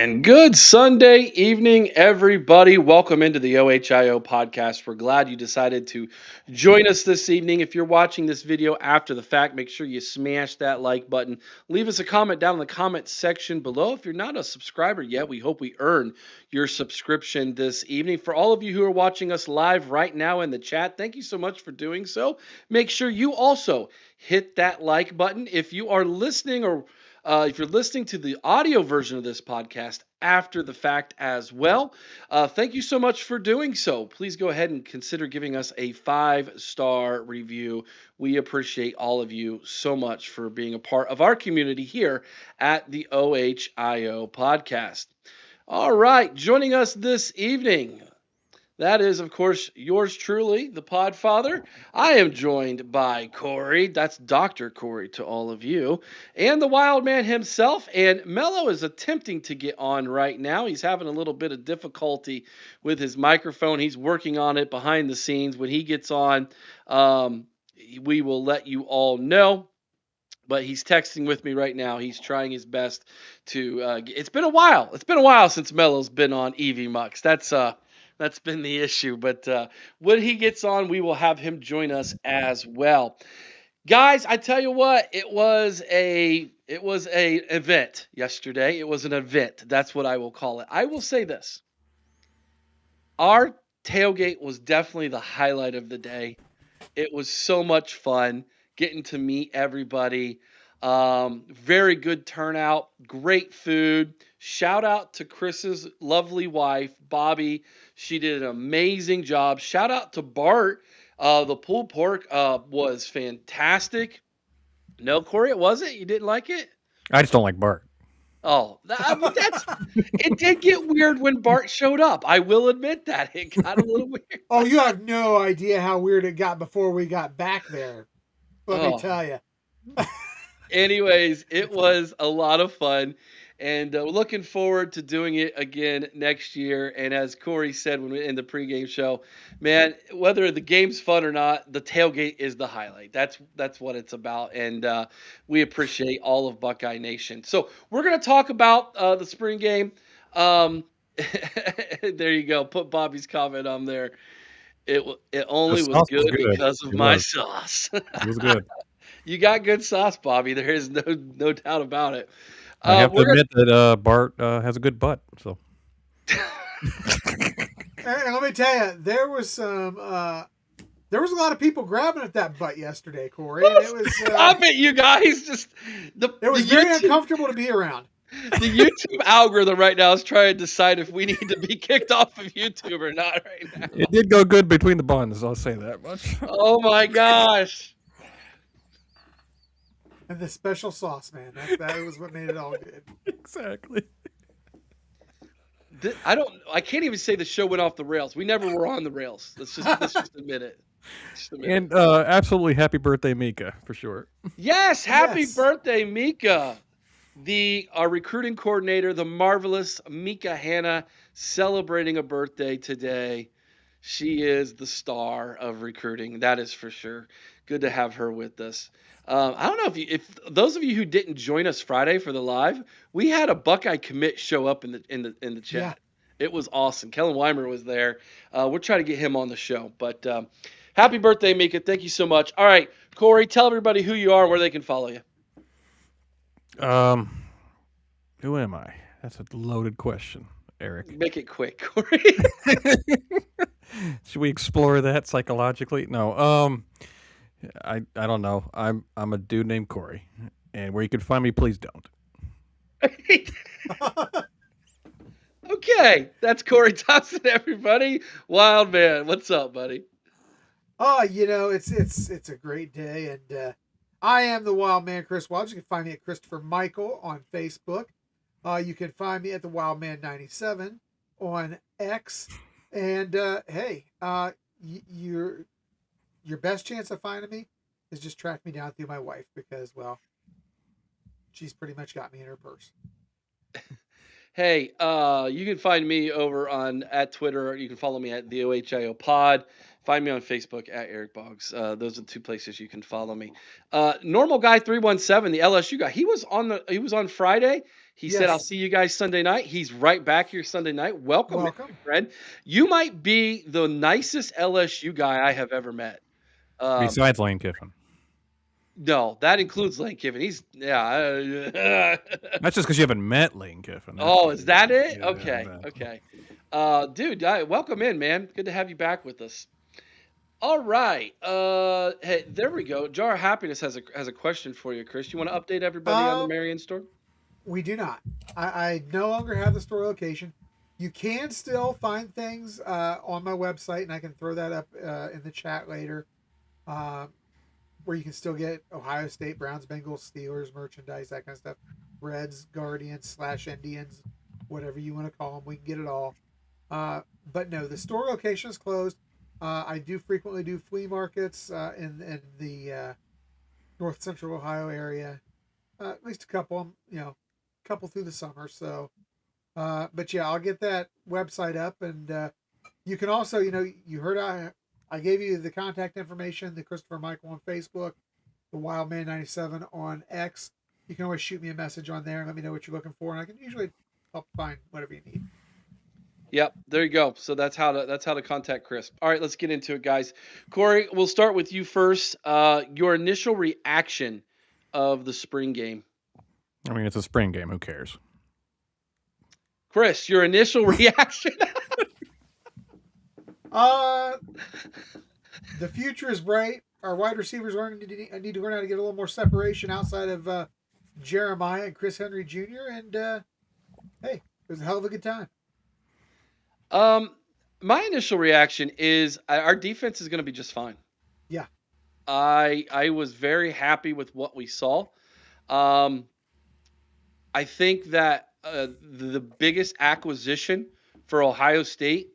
And good Sunday evening, everybody. Welcome into the OHIO podcast. We're glad you decided to join us this evening. If you're watching this video after the fact, make sure you smash that like button. Leave us a comment down in the comment section below. If you're not a subscriber yet, we hope we earn your subscription this evening. For all of you who are watching us live right now in the chat, thank you so much for doing so. Make sure you also hit that like button. If you are listening if you're listening to the audio version of this podcast after the fact as well, thank you so much for doing so. Please go ahead and consider giving us a 5-star review. We appreciate all of you so much for being a part of our community here at the OHIO podcast. All right, joining us this evening, that is, of course, yours truly, the Podfather. I am joined by Corey. That's Dr. Corey to all of you. And the Wild Man himself. And Mello is attempting to get on right now. He's having a little bit of difficulty with his microphone. He's working on it behind the scenes. When he gets on, we will let you all know. But he's texting with me right now. He's trying his best to it's been a while. It's been a while since Mello's been on EV Mux. That's been the issue, but when he gets on, we will have him join us as well. Guys, I tell you what, it was a event yesterday. It was an event. That's what I will call it. I will say this. Our tailgate was definitely the highlight of the day. It was so much fun getting to meet everybody. Very good turnout, great food. Shout out to Chris's lovely wife, Bobby. She did an amazing job. Shout out to Bart. The pulled pork was fantastic. No, Corey, it wasn't? You didn't like it? I just don't like Bart. Oh, it did get weird when Bart showed up. I will admit that. It got a little weird. Oh, you have no idea how weird it got before we got back there. Let me tell you. Anyways, it was a lot of fun, and looking forward to doing it again next year. And as Corey said in the pregame show, man, whether the game's fun or not, the tailgate is the highlight. That's what it's about, and we appreciate all of Buckeye Nation. So we're going to talk about the spring game. There you go. Put Bobby's comment on there. It only was good because of my sauce. It was good. You got good sauce, Bobby. There is no doubt about it. I have to admit that Bart has a good butt. So, and let me tell you, there was a lot of people grabbing at that butt yesterday, Corey. And it was stop it, you guys! It was very uncomfortable to be around. The YouTube algorithm right now is trying to decide if we need to be kicked off of YouTube or not right now. It did go good between the buns. I'll say that much. Oh my gosh! And the special sauce, man. That was what made it all good. Exactly. I can't even say the show went off the rails. We never were on the rails. Let's just admit it. And absolutely happy birthday, Mika, for sure. Yes, happy birthday, Mika. Our recruiting coordinator, the marvelous Mika Hanna, celebrating a birthday today. She is the star of recruiting. That is for sure. Good to have her with us. I don't know if those of you who didn't join us Friday for the live, we had a Buckeye commit show up in the chat. Yeah. It was awesome. Kellen Weimer was there. We're trying to get him on the show. But happy birthday, Mika. Thank you so much. All right, Corey, tell everybody who you are and where they can follow you. Who am I? That's a loaded question, Eric. Make it quick, Corey. Should we explore that psychologically? No. I don't know. I'm a dude named Corey, and where you can find me, please don't. Okay, that's Corey Thompson, everybody. Wild Man, what's up, buddy? Oh, it's a great day, and I am the Wild Man, Chris Wild. You can find me at Christopher Michael on Facebook. You can find me at the Wild Man 97 on X, and hey, your best chance of finding me is just track me down through my wife because, well, she's pretty much got me in her purse. Hey, you can find me over at Twitter. You can follow me at the OHIO Pod. Find me on Facebook at Eric Boggs. Those are the two places you can follow me. Normal Guy 317, the LSU guy. He was on Friday. He said, "I'll Yes. see you guys Sunday night." He's right back here Sunday night. Welcome, my Welcome. friend. You might be the nicest LSU guy I have ever met. Besides Lane Kiffin. No, that includes Lane Kiffin. He's That's just because you haven't met Lane Kiffin. That's Oh, what is it that is. it? Yeah, Okay, exactly. dude, welcome in, man. Good to have you back with us. All right. Hey, there we go. Jar of Happiness has a question for you, Chris. You want to update everybody on the Um, Marion store? we do not. I no longer have the store location. You can still find things on my website, and I can throw that up in the chat later, uh, where you can still get Ohio State, Browns, Bengals, Steelers merchandise, that kind of stuff. Reds, Guardians / Indians, whatever you want to call them. We can get it all. But no, the store location is closed. I do frequently do flea markets in the North Central Ohio area. At least a couple, couple through the summer. So, but yeah, I'll get that website up, and you can also, you heard I gave you the contact information, the Christopher Michael on Facebook, the Wildman97 on X. You can always shoot me a message on there and let me know what you're looking for, and I can usually help find whatever you need. Yep, there you go. So that's how to contact Chris. All right, let's get into it, guys. Corey, we'll start with you first. Your initial reaction of the spring game. I mean, it's a spring game. Who cares? Chris, your initial reaction. The future is bright. Our wide receivers need to learn how to get a little more separation outside of Jeremiah and Chris Henry Jr. And hey, it was a hell of a good time. My initial reaction is our defense is going to be just fine. Yeah. I was very happy with what we saw. I think that the biggest acquisition for Ohio State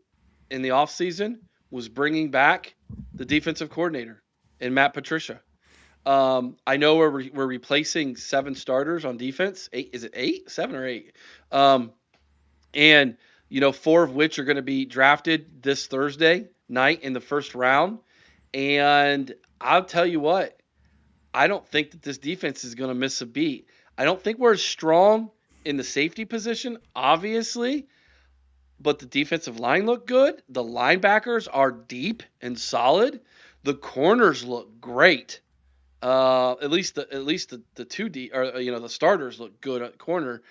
in the offseason was bringing back the defensive coordinator in Matt Patricia. I know we're replacing 7 starters on defense. 8, is it 8? 7 or 8? And 4 of which are going to be drafted this Thursday night in the first round. And I'll tell you what, I don't think that this defense is going to miss a beat. I don't think we're as strong in the safety position, obviously, but the defensive line look good. The linebackers are deep and solid. The corners look great. At least the 2D or the starters look good at corner.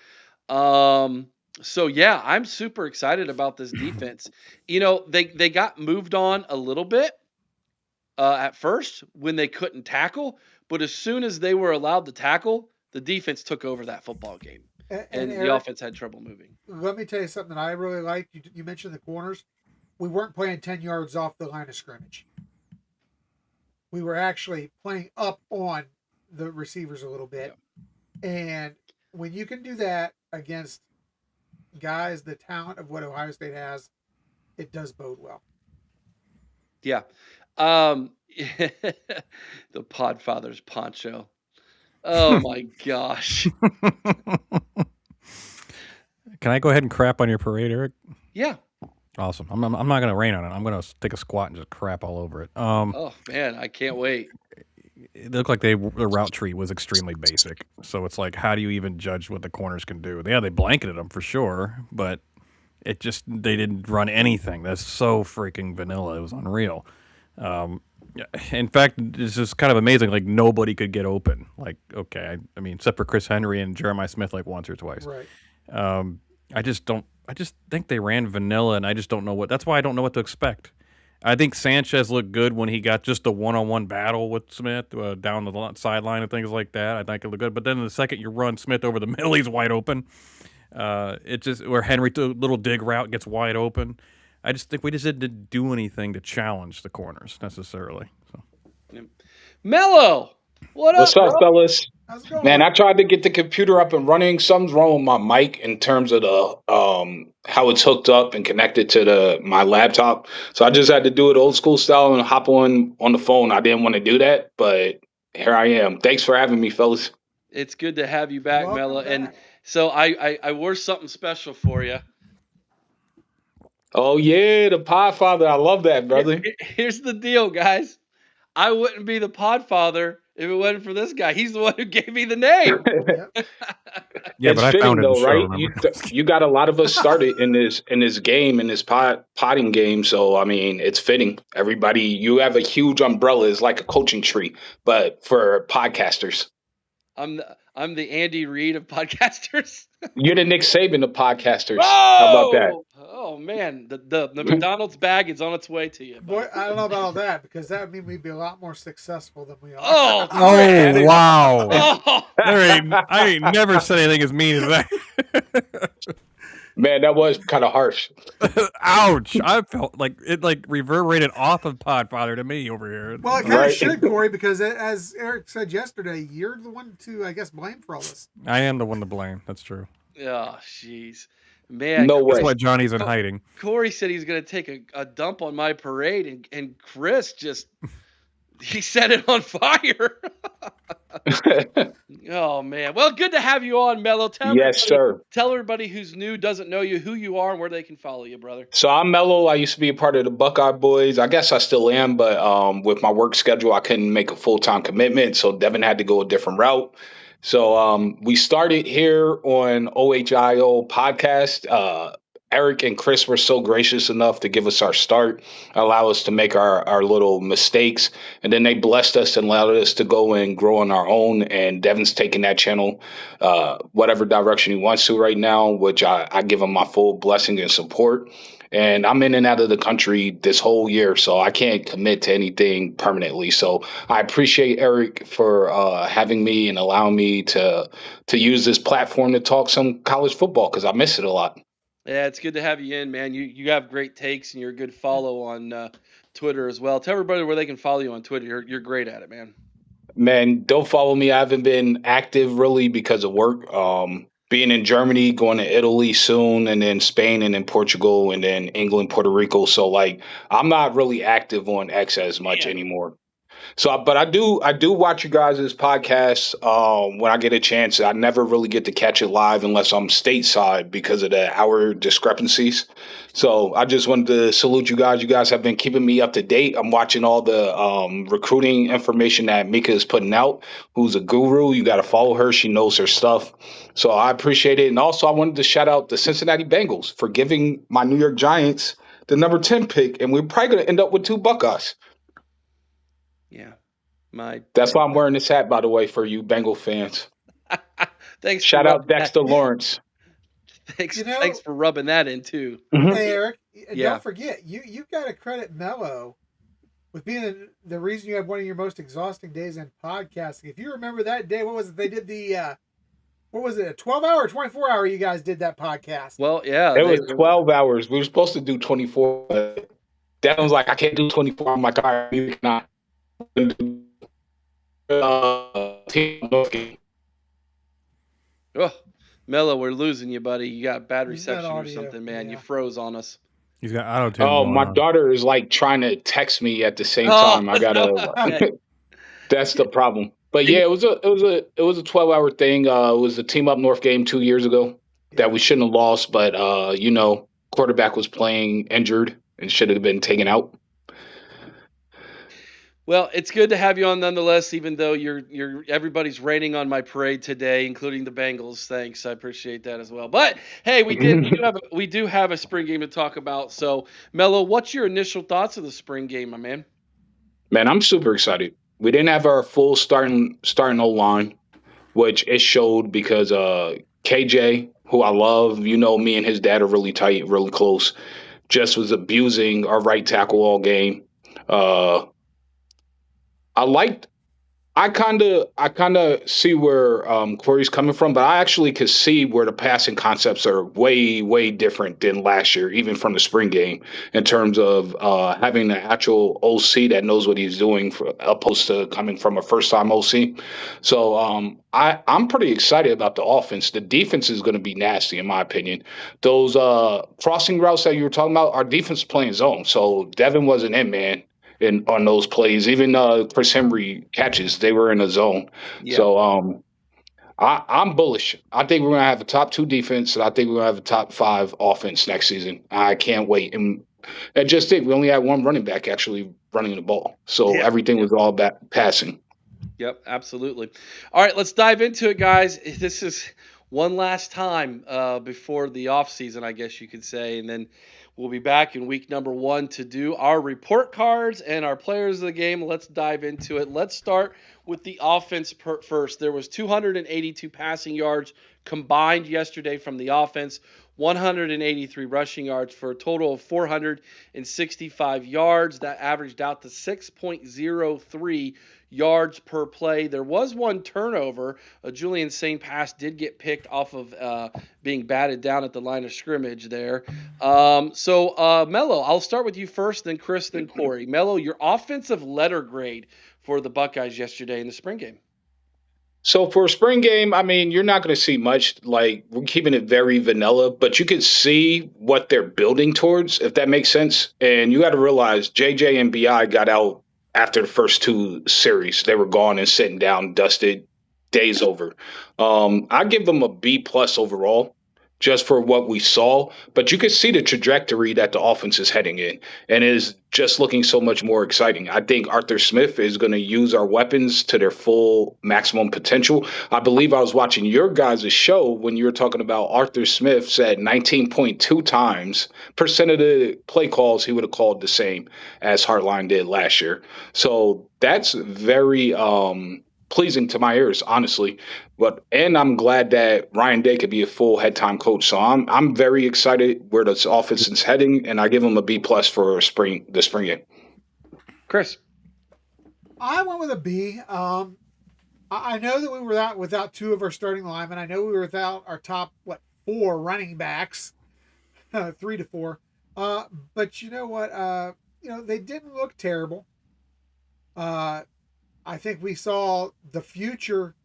So yeah, I'm super excited about this defense. They got moved on a little bit at first when they couldn't tackle, but as soon as they were allowed to tackle, the defense took over that football game, and Eric, the offense had trouble moving. Let me tell you something that I really liked. You mentioned the corners. We weren't playing 10 yards off the line of scrimmage. We were actually playing up on the receivers a little bit. Yeah. And when you can do that against guys, the talent of what Ohio State has, it does bode well. Yeah. The Podfather's poncho. Oh my gosh. Can I go ahead and crap on your parade, Eric? Yeah. Awesome. I'm not going to rain on it. I'm going to take a squat and just crap all over it. Oh man, I can't wait. It looked like the route tree was extremely basic. So it's like, how do you even judge what the corners can do? Yeah, they blanketed them for sure, but they didn't run anything. That's so freaking vanilla. It was unreal. In fact, it's just kind of amazing. Like, nobody could get open. Like, okay, I mean, except for Chris Henry and Jeremiah Smith, like once or twice. Right. I just think they ran vanilla, and I just don't know that's why I don't know what to expect. I think Sanchez looked good when he got just a one-on-one battle with Smith down the sideline and things like that. I think it looked good. But then the second you run Smith over the middle, he's wide open. Where Henry, little dig route, gets wide open. I just think we just didn't do anything to challenge the corners necessarily. So. Mello, what's up, fellas? How's it going? Man, I tried to get the computer up and running. Something's wrong with my mic in terms of the how it's hooked up and connected to my laptop. So I just had to do it old school style and hop on the phone. I didn't want to do that, but here I am. Thanks for having me, fellas. It's good to have you back, Mello. And so I wore something special for you. Oh yeah, the Podfather. I love that, brother. Here's the deal, guys. I wouldn't be the Podfather if it wasn't for this guy. He's the one who gave me the name. Yep. Yeah, It's but I fitting found it in though, the show. right? Remember? You got a lot of us started in this game, in this potting game. So I mean, it's fitting. Everybody, you have a huge umbrella. It's like a coaching tree, but for podcasters. I'm the Andy Reid of podcasters. You're the Nick Saban of podcasters. How about that? Whoa! Oh man, the McDonald's bag is on its way to you. Boy, Buddy. I don't know about all that because that would mean we'd be a lot more successful than we are. Oh, Oh wow! oh, I ain't never said anything as mean as that. Man, that was kind of harsh. Ouch! I felt like it reverberated off of Podfather to me over here. Well, it kind of Right. should, Corey, because as Eric said yesterday, you're the one to, I guess, blame for all this. I am the one to blame. That's true. oh, jeez, man. No That's way. why Johnny's in hiding. Corey said he's gonna take a dump on my parade, and Chris just he set it on fire. Oh man. Well, good to have you on, Mello. Yes, sir. Tell everybody who's new, doesn't know you, who you are, and where they can follow you, brother. So I'm Mello. I used to be a part of the Buckeye boys. I guess I still am, but with my work schedule, I couldn't make a full-time commitment. So Devin had to go a different route. So we started here on OHIO podcast. Eric and Chris were so gracious enough to give us our start, allow us to make our little mistakes. And then they blessed us and allowed us to go and grow on our own. And Devin's taking that channel whatever direction he wants to right now, which I give him my full blessing and support. And I'm in and out of the country this whole year, so I can't commit to anything permanently. So I appreciate Eric for having me and allowing me to use this platform to talk some college football because I miss it a lot. Yeah, it's good to have you in, man. You have great takes, and you're a good follow on Twitter as well. Tell everybody where they can follow you on Twitter. You're great at it, man. Man, don't follow me. I haven't been active really because of work. Being in Germany, going to Italy soon, and then Spain, and then Portugal, and then England, Puerto Rico. So like, I'm not really active on X as much anymore. So, but I do watch you guys' podcasts when I get a chance. I never really get to catch it live unless I'm stateside because of the hour discrepancies. So I just wanted to salute you guys. You guys have been keeping me up to date. I'm watching all the recruiting information that Mika is putting out, who's a guru. You got to follow her. She knows her stuff. So I appreciate it. And also I wanted to shout out the Cincinnati Bengals for giving my New York Giants the number 10 pick. And we're probably going to end up with 2 Buckeyes. Yeah. That's why I'm wearing this hat, by the way, for you Bengal fans. Thanks. Shout out Dexter Lawrence. Thanks for rubbing that in too. Hey, Eric, Yeah. don't forget, you got to credit Mello with being the reason you had one of your most exhausting days in podcasting. If you remember that day, what was it? They did the what was it? A 12-hour or 24-hour? You guys did that podcast. Well, yeah. It was 12 hours. We were supposed to do 24. But Devin was like, I can't do 24. I'm like, all right, you cannot. Oh, Mello, we're losing you, buddy. You got bad He's got reception or audio, something, man. yeah. You froze on us. He's got auto tune. Oh, going my on. daughter is like trying to text me at the same Oh, time. I gotta. no. That's the problem. But yeah, it was a 12-hour thing. It was a Team Up North game 2 years ago that we shouldn't have lost, but quarterback was playing injured and should have been taken out. Well, it's good to have you on nonetheless, even though you're everybody's raining on my parade today, including the Bengals. Thanks. I appreciate that as well. But hey, we do have a spring game to talk about. So, Mello, what's your initial thoughts of the spring game, my man? Man, I'm super excited. We didn't have our full starting O-line, which it showed because KJ, who I love, me and his dad are really tight, really close, just was abusing our right tackle all game. I kind of see where Corey's coming from, but I actually could see where the passing concepts are way, way different than last year, even from the spring game, in terms of having an actual OC that knows what he's doing, opposed to coming from a first-time OC. So I'm pretty excited about the offense. The defense is going to be nasty, in my opinion. Those crossing routes that you were talking about, our defense is playing zone, so Devin wasn't in, man. On those plays, even Chris Henry catches, they were in a zone. Yeah. So I'm bullish. I think we're going to have a top 2 defense, and I think we're going to have a top 5 offense next season. I can't wait. And just think, we only had one running back actually running the ball, so everything was all about passing. Yep, absolutely. All right, let's dive into it, guys. This is one last time before the off season, I guess you could say, and then we'll be back in week number 1 to do our report cards and our players of the game. Let's dive into it. Let's start with the offense first. There was 282 passing yards combined yesterday from the offense, 183 rushing yards for a total of 465 yards. That averaged out to 6.03 yards per play. There was one turnover. A Julian Saint pass did get picked off of being batted down at the line of scrimmage there. Mello, I'll start with you first, then Chris, then Corey. Mello, your offensive letter grade for the Buckeyes yesterday in the spring game. So for a spring game, I mean, you're not going to see much. Like, we're keeping it very vanilla, but you can see what they're building towards, if that makes sense. And you got to realize JJ and BI got out after the first 2 series. They were gone and sitting down, dusted, days over. I give them a B plus overall, just for what we saw. But you can see the trajectory that the offense is heading in, and it is just looking so much more exciting. I think Arthur Smith is going to use our weapons to their full maximum potential. I believe I was watching your guys' show when you were talking about Arthur Smith said 19.2 times percent of the play calls he would have called the same as Hartline did last year. So that's very pleasing to my ears, honestly. And I'm glad that Ryan Day could be a full head time coach. So I'm very excited where this offense is heading, and I give him a B plus for the spring game. Chris, I went with a B. I know that we were without 2 of our starting linemen. I know we were without our top 4 running backs, 3 to 4. But you know what? They didn't look terrible. I think we saw the future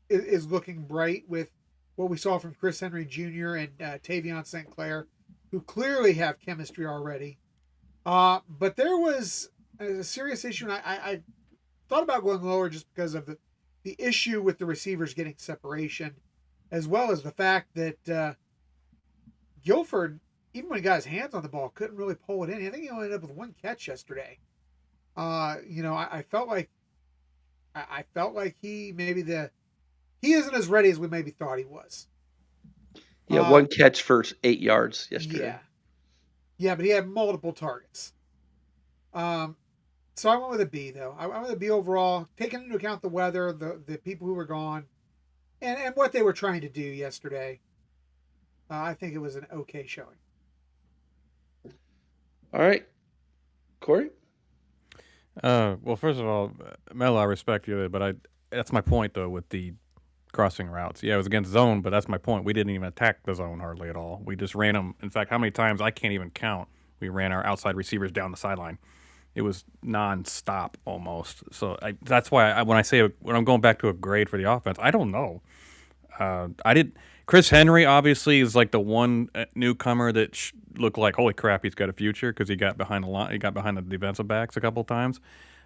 is looking bright with what we saw from Chris Henry Jr. and Tavion St. Clair, who clearly have chemistry already. But there was a serious issue, and I thought about going lower just because of the issue with the receivers getting separation, as well as the fact that Guilford, even when he got his hands on the ball, couldn't really pull it in. I think he only ended up with 1 catch yesterday. I felt like he isn't as ready as we maybe thought he was. Yeah, 1 catch for 8 yards yesterday. Yeah, but he had multiple targets. So I went with a B though. I went with a B overall, taking into account the weather, the people who were gone, and what they were trying to do yesterday. I think it was an okay showing. All right, Corey. Well, first of all, Melo, I respect you, but that's my point though with the crossing routes. Yeah, it was against zone, but that's my point. We didn't even attack the zone hardly at all. We just ran them. In fact, how many times I can't even count. We ran our outside receivers down the sideline. It was nonstop almost. So that's why when I'm going back to a grade for the offense, I don't know. Chris Henry obviously is like the one newcomer that looked like, holy crap, he's got a future because he got behind the line. He got behind the defensive backs a couple times.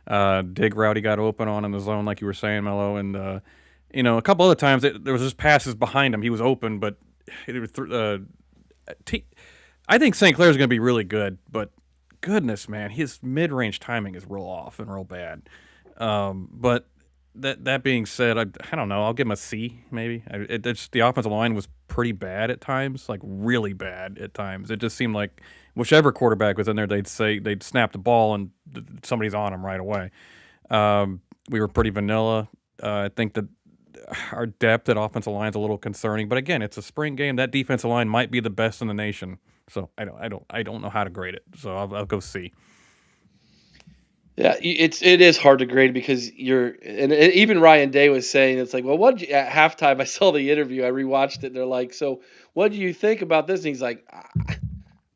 Dig route he got open on in the zone, like you were saying, Melo, and a couple other times there was just passes behind him. He was open, but I think St. Clair's going to be really good, but goodness, man, his mid-range timing is real off and real bad. But that being said, I don't know. I'll give him a C, maybe. The offensive line was pretty bad at times, like really bad at times. It just seemed like whichever quarterback was in there, they'd snap the ball and somebody's on them right away. We were pretty vanilla. I think that our depth at offensive line is a little concerning, but again, it's a spring game. That defensive line might be the best in the nation, so I don't know how to grade it. So I'll go C. Yeah, it is hard to grade because and even Ryan Day was saying it's like, well, at halftime I saw the interview, I rewatched it, and they're like, so what do you think about this? And he's like,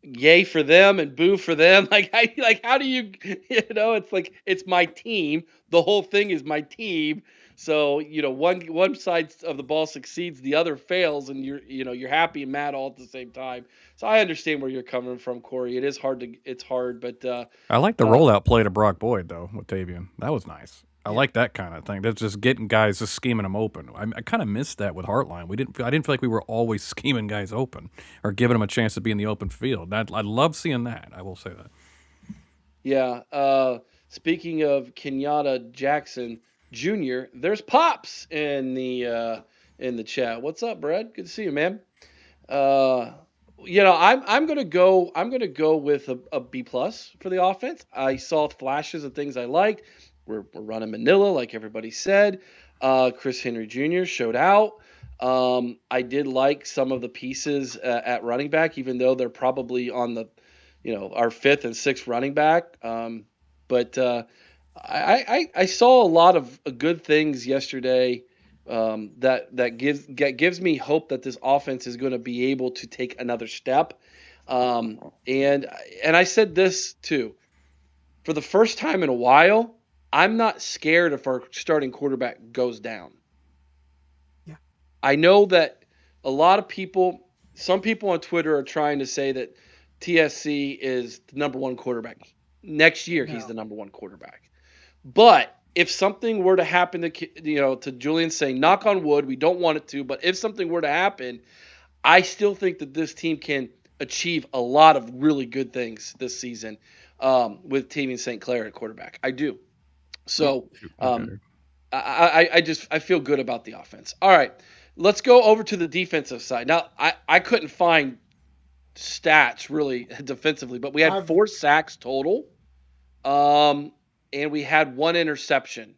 yay for them and boo for them. How do you it's like, it's my team. The whole thing is my team. So, one side of the ball succeeds, the other fails, and you're happy and mad all at the same time. So I understand where you're coming from, Corey. It's hard, but I like the rollout play to Brock Boyd though with Tavion. That was nice. I like that kind of thing. That's just getting guys, just scheming them open. I kind of missed that with Heartline. I didn't feel like we were always scheming guys open or giving them a chance to be in the open field. I love seeing that. I will say that. Yeah. Speaking of Kenyatta Jackson, Jr. There's Pops in the chat. What's up, Brad? Good to see you, man. Uh, I'm gonna go with a B plus for the offense. I saw flashes of things I liked. We're running Manila like everybody said. Chris Henry Jr. showed out. I did like some of the pieces at running back, even though they're probably on the, our fifth and sixth running back. But I saw a lot of good things yesterday, that gives me hope that this offense is going to be able to take another step. And I said this too, for the first time in a while, I'm not scared if our starting quarterback goes down. Yeah. I know that some people on Twitter are trying to say that TSC is the number one quarterback. Next year, he's the number one quarterback. But if something were to happen to Julian, saying, knock on wood, we don't want it to, but if something were to happen, I still think that this team can achieve a lot of really good things this season, with Tavian St. Clair at quarterback. I do. So I feel good about the offense. All right, let's go over to the defensive side. Now, I couldn't find stats really defensively, but we had 4 sacks total. And we had 1 interception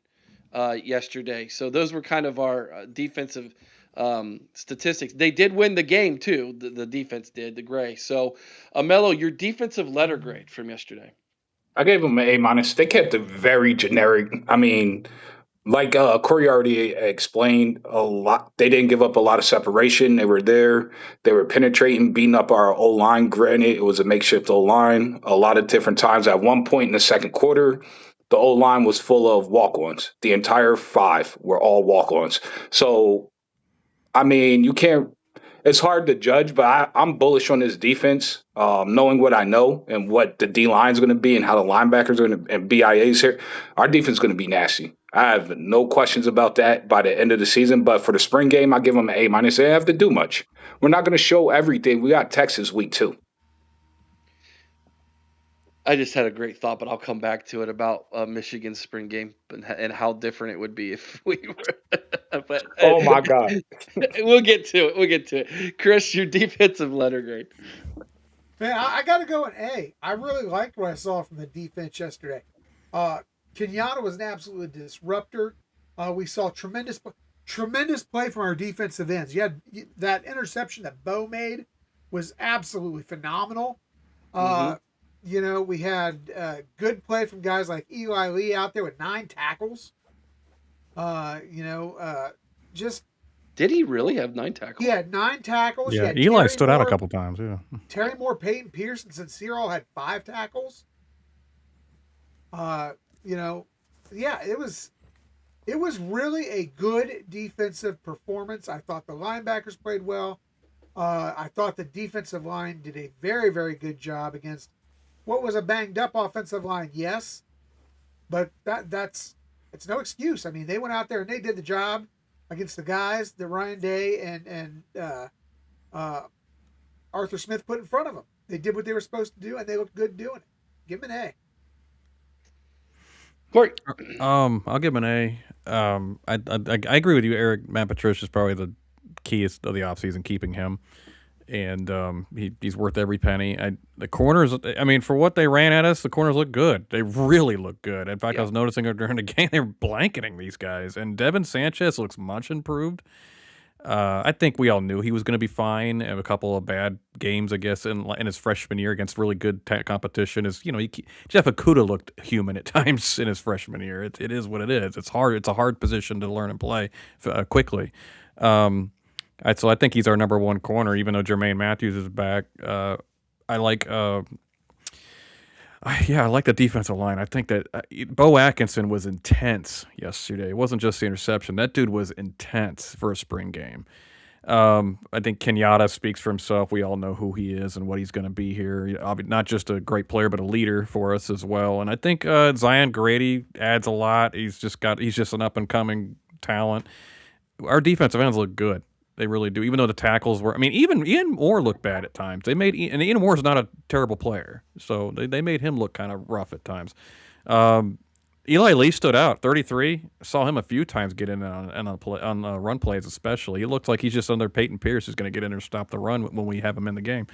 yesterday. So those were kind of our defensive statistics. They did win the game too. The defense did, the Gray. So, Mello, your defensive letter grade from yesterday. I gave them an A minus. They kept it very generic. I mean, like Corey already explained, a lot. They didn't give up a lot of separation. They were there. They were penetrating, beating up our O line. Granted, it was a makeshift O line. A lot of different times. At one point in the second quarter, the O line was full of walk-ons. The entire 5 were all walk-ons. So, I mean, you can't. It's hard to judge, but I'm bullish on this defense, knowing what I know and what the D line is going to be and how the linebackers are going to and BIAs here. Our defense is going to be nasty. I have no questions about that by the end of the season. But for the spring game, I give them an A minus. They have to do much. We're not going to show everything. We got Texas week 2. I just had a great thought, but I'll come back to it about Michigan's spring game and how different it would be if we were. But, oh my God! We'll get to it. We'll get to it. Chris, your defensive letter grade. Man, I got to go an A. I really liked what I saw from the defense yesterday. Kenyatta was an absolute disruptor. We saw tremendous play from our defensive ends. You had that interception that Bo made was absolutely phenomenal. We had good play from guys like Eli Lee out there with 9 tackles. Just did he really have 9 tackles? He had 9 tackles. Yeah, Eli stood out a couple times. Yeah, Terry Moore, Peyton Pierce, and Sincere all had 5 tackles. It was really a good defensive performance. I thought the linebackers played well. I thought the defensive line did a very, very good job against what was a banged up offensive line, yes, but it's no excuse. I mean, they went out there and they did the job against the guys that Ryan Day and Arthur Smith put in front of them. They did what they were supposed to do, and they looked good doing it. Give them an A. Corey. I'll give him an A. I agree with you, Eric. Matt Patricia's probably the keyest of the offseason, keeping him. And he's worth every penny. The corners, I mean, for what they ran at us, the corners look good. They really look good. In fact, I was noticing during the game, they were blanketing these guys. And Devin Sanchez looks much improved. I think we all knew he was going to be fine. Have a couple of bad games, I guess, in his freshman year against really good competition. Jeff Okudah looked human at times in his freshman year. It is what it is. It's hard. It's a hard position to learn and play quickly. So I think he's our number one corner, even though Jermaine Matthews is back. I like the defensive line. I think that Bo Atkinson was intense yesterday. It wasn't just the interception. That dude was intense for a spring game. I think Kenyatta speaks for himself. We all know who he is and what he's going to be here. Not just a great player, but a leader for us as well. And I think Zion Grady adds a lot. He's just an up and coming talent. Our defensive ends look good. They really do, even though the tackles were. I mean, even Ian Moore looked bad at times. And Ian Moore's not a terrible player, so they made him look kind of rough at times. Eli Lee stood out, 33. Saw him a few times get in on run plays, especially. He looks like he's just under Peyton Pierce, who's going to get in there and stop the run when we have him in the game.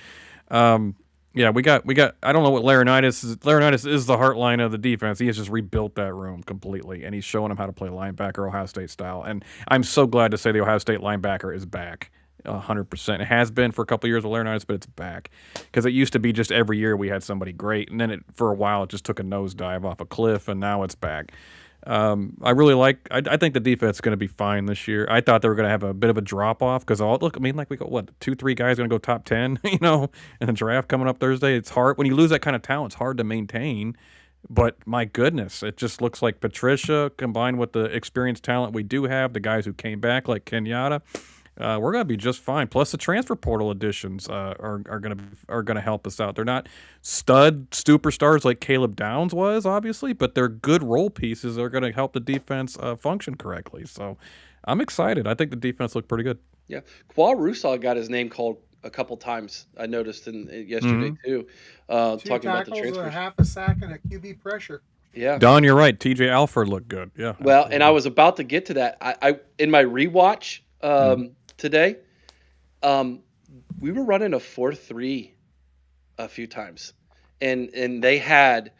Yeah, we got. I don't know what Laurinaitis is. Laurinaitis is the heart line of the defense. He has just rebuilt that room completely, and he's showing them how to play linebacker Ohio State style. And I'm so glad to say the Ohio State linebacker is back. 100%. It has been for a couple of years with Laurinaitis, but it's back because it used to be just every year we had somebody great, and then for a while it just took a nosedive off a cliff, and now it's back. I really like. I think the defense is going to be fine this year. I thought they were going to have a bit of a drop off because we got what 2-3 guys going to go top 10, in the draft coming up Thursday. It's hard when you lose that kind of talent. It's hard to maintain. But my goodness, it just looks like Patricia combined with the experienced talent we do have, the guys who came back like Kenyatta. We're going to be just fine. Plus, the transfer portal additions are going to help us out. They're not stud superstars like Caleb Downs was, obviously, but they're good role pieces that are going to help the defense function correctly. So, I'm excited. I think the defense looked pretty good. Yeah, Qua Russaw got his name called a couple times. I noticed yesterday too. Talking about the transfers, a half a sack, and a QB pressure. Yeah, Don, you're right. TJ Alford looked good. Yeah. Well, absolutely. And I was about to get to that. I in my rewatch. Today, we were running a 4-3 a few times, and they had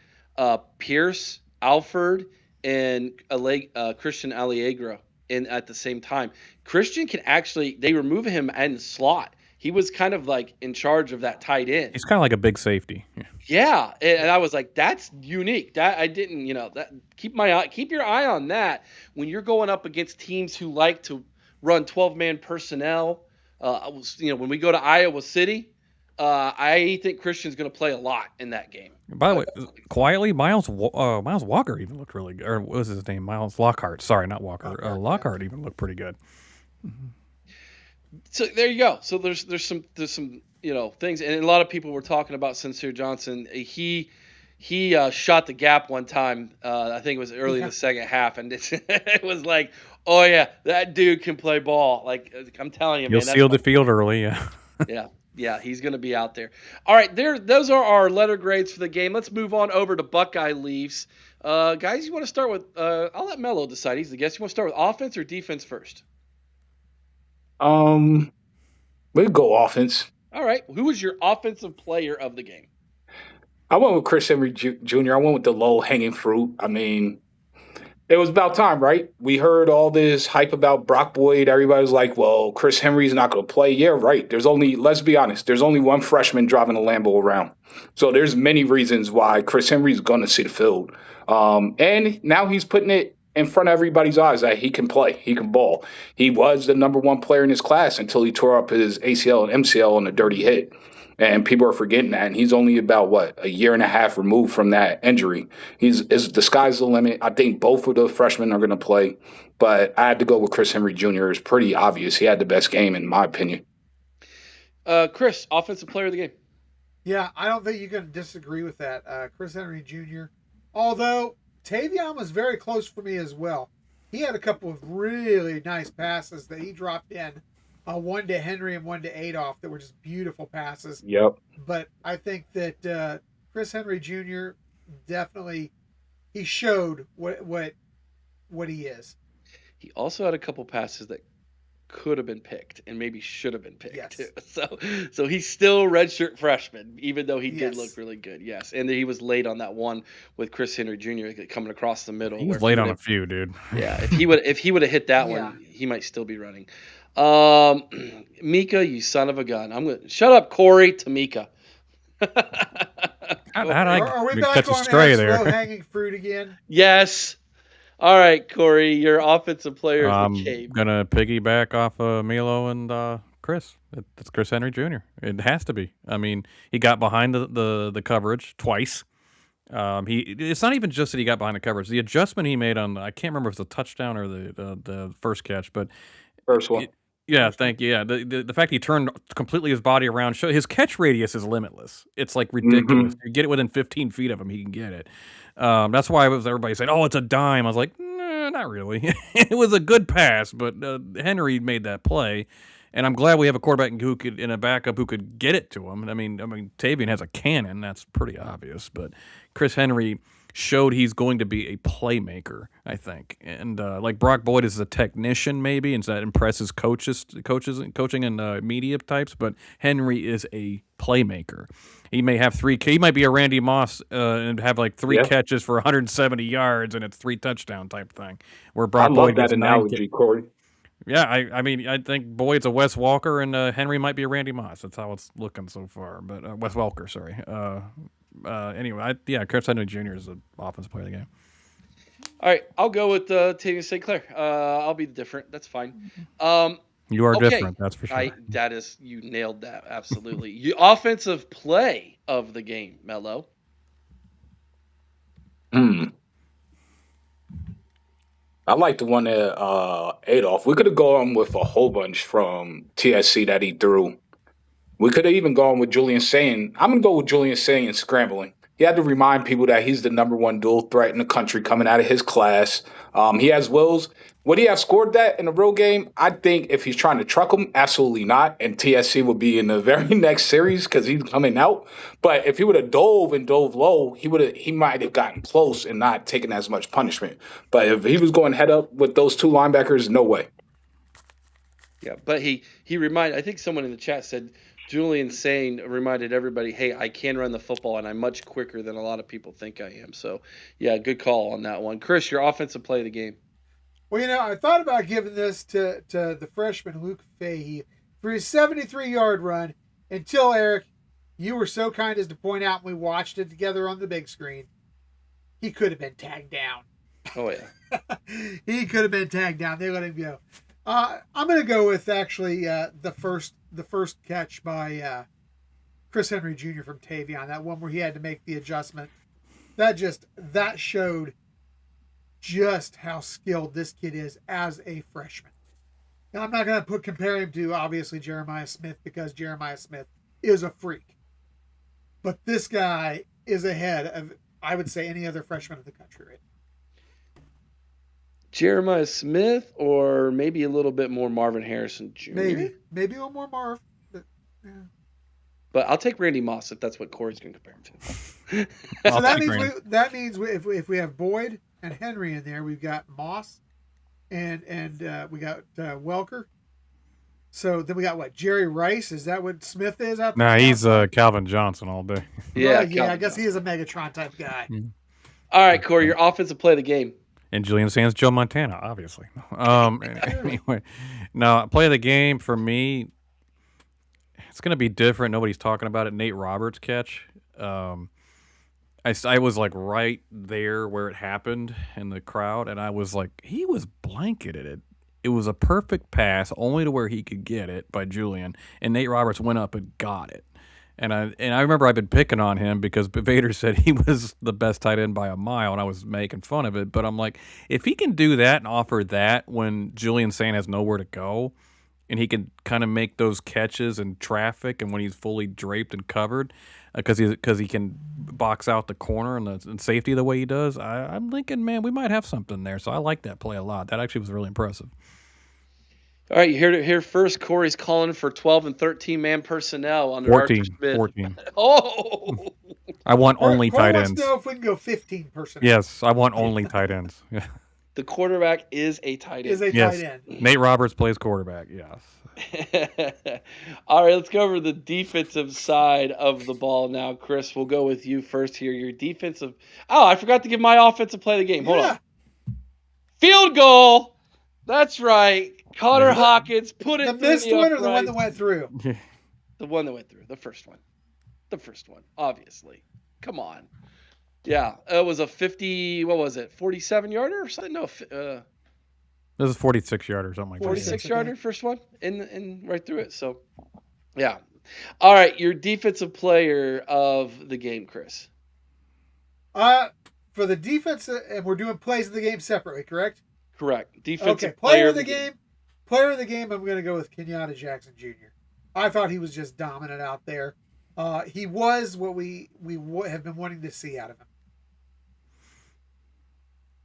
Pierce, Alford, and Christian Alliegro in at the same time. Christian can actually they remove him and slot. He was kind of like in charge of that tight end. He's kind of like a big safety. Yeah, and I was like, that's unique. That I didn't, that keep your eye on that when you're going up against teams who like to run 12-man personnel. When we go to Iowa City, I think Christian's going to play a lot in that game. By the way, quietly, Miles Walker even looked really good. Or what was his name? Miles Lockhart. Sorry, not Walker. Lockhart even looked pretty good. Mm-hmm. So there you go. So there's some things, and a lot of people were talking about Sincere Johnson. He shot the gap one time. I think it was early in the second half, and it was like, oh yeah, that dude can play ball. Like I'm telling you, man. He'll seal the field early, yeah. Yeah, he's going to be out there. All right, those are our letter grades for the game. Let's move on over to Buckeye Leafs. Guys, you want to start with I'll let Mello decide. He's the guest. You want to start with offense or defense first? We'll go offense. All right. Who was your offensive player of the game? I went with Chris Henry Jr. I went with the low-hanging fruit. I mean, it was about time, right? We heard all this hype about Brock Boyd. Everybody was like, well, Chris Henry's not going to play. Yeah, right. Let's be honest, there's only one freshman driving a Lambo around. So there's many reasons why Chris Henry's going to see the field. And now he's putting it in front of everybody's eyes that he can play. He can ball. He was the number one player in his class until he tore up his ACL and MCL on a dirty hit. And people are forgetting that. And he's only about, a year and a half removed from that injury. The sky's the limit. I think both of the freshmen are going to play. But I had to go with Chris Henry Jr. It's pretty obvious. He had the best game, in my opinion. Chris, offensive player of the game. Yeah, I don't think you can disagree with that. Chris Henry Jr. Although Tavion was very close for me as well. He had a couple of really nice passes that he dropped in. One to Henry and one to Adolph that were just beautiful passes. Yep. But I think that Chris Henry Jr. definitely he showed what he is. He also had a couple passes that could have been picked and maybe should have been picked. Yes. Too. So he's still redshirt freshman, even though he did look really good. Yes, and he was late on that one with Chris Henry Jr. coming across the middle. He was late on a few, dude. Yeah, if he would have hit that one, he might still be running. Mika, you son of a gun! I'm gonna shut up, Corey. To Mika. Are we back on low-hanging fruit again? Yes. All right, Corey, your offensive player of the game. I'm gonna piggyback off of Milo and Chris. It's Chris Henry Jr. It has to be. I mean, he got behind the coverage twice. It's not even just that he got behind the coverage. The adjustment he made on I can't remember if it's a touchdown or the first catch, but first one. Thank you. Yeah, the fact he turned completely his body around, his catch radius is limitless. It's like ridiculous. You get it within 15 feet of him, he can get it. That's why everybody said, "Oh, it's a dime." I was like, nah, not really. It was a good pass, but Henry made that play, and I'm glad we have a quarterback and a backup who could get it to him. I mean, Tavion has a cannon. That's pretty obvious, but Chris Henry showed he's going to be a playmaker, I think. And like Brock Boyd is a technician maybe, and so that impresses coaching and media types, but Henry is a playmaker. He may have he might be a Randy Moss and have like three catches for 170 yards and it's 3 touchdown type thing. Where Brock I Boyd love that gets analogy, Corey. Yeah, I mean, I think Boyd's a Wes Walker and Henry might be a Randy Moss. That's how it's looking so far. But Wes Welker, sorry. Anyway, Chris Henry Jr. is the offensive player of the game. All right, I'll go with Tavian St. Clair. I'll be different. That's fine. You are okay. different, that's for sure. You nailed that, absolutely. Offensive play of the game, Mello. I like the one that Adolph. We could have gone with a whole bunch from TSC that he threw. We could have even gone with Julian Sayin. I'm going to go with Julian Sayin scrambling. He had to remind people that he's the number 1 dual threat in the country coming out of his class. He has wills. Would he have scored that in a real game? I think if he's trying to truck him, absolutely not. And TSC would be in the very next series because he's coming out. But if he would have dove low, he might have gotten close and not taken as much punishment. But if he was going head up with those 2 linebackers, no way. Yeah, but he reminded. I think someone in the chat said Julian Sayin reminded everybody, hey, I can run the football, and I'm much quicker than a lot of people think I am. So, yeah, good call on that one. Chris, your offensive play of the game. Well, I thought about giving this to the freshman Luke Fahey for his 73-yard run until, Eric, you were so kind as to point out when we watched it together on the big screen, he could have been tagged down. Oh, yeah. He could have been tagged down. They let him go. I'm going to go with actually the first catch by Chris Henry Jr. from Tavion, that one where he had to make the adjustment. That showed just how skilled this kid is as a freshman. Now, I'm not going to compare him to obviously Jeremiah Smith because Jeremiah Smith is a freak, but this guy is ahead of, I would say, any other freshman in the country right now. Jeremiah Smith or maybe a little bit more Marvin Harrison Jr.? Maybe a little more Marv. But, yeah. But I'll take Randy Moss if that's what Corey's going to compare him to. So that means if we have Boyd and Henry in there, we've got Moss and we got Welker. So then we got what, Jerry Rice? Is that what Smith is out there? Nah, he's Calvin Johnson all day. Yeah, I guess he is a Megatron type guy. Mm-hmm. All right, Corey, your offensive play of the game. And Julian Sands, Joe Montana, obviously. Anyway, now play of the game for me, it's going to be different. Nobody's talking about it. Nate Roberts catch. I was like right there where it happened in the crowd, and I was like, he was blanketed. It was a perfect pass, only to where he could get it by Julian, and Nate Roberts went up and got it. And I remember I've been picking on him because Vader said he was the best tight end by a mile, and I was making fun of it. But I'm like, if he can do that and offer that when Julian Sayin has nowhere to go, and he can kind of make those catches in traffic and when he's fully draped and covered, because he can box out the corner and safety the way he does, I'm thinking, man, we might have something there. So I like that play a lot. That actually was really impressive. All right, you heard it here first. Corey's calling for 12 and 13 man personnel under 14, Arthur Smith. 14. Oh, I want only tight ends. Wants to know if we can go 15 personnel. Yes, I want only tight ends. Yeah. The quarterback is a tight end. Tight end. Nate Roberts plays quarterback. Yes. All right, let's go over the defensive side of the ball now. Chris, we'll go with you first here. Your defensive. Oh, I forgot to give my offensive play of the game. Hold on. Field goal. That's right. Connor Hawkins put it the through missed the one or uprights. the one that went through? The one that went through. The first one. Obviously. Come on. Yeah, it was a 47-yarder or something? No, this is 46-yarder or something like that. 46-yarder, first one, in right through it. So, yeah. All right, your defensive player of the game, Chris. For the defense, and we're doing plays of the game separately, correct? Correct. Defensive player of the game. Player of the game, I'm going to go with Kenyatta Jackson Jr. I thought he was just dominant out there. He was what we have been wanting to see out of him.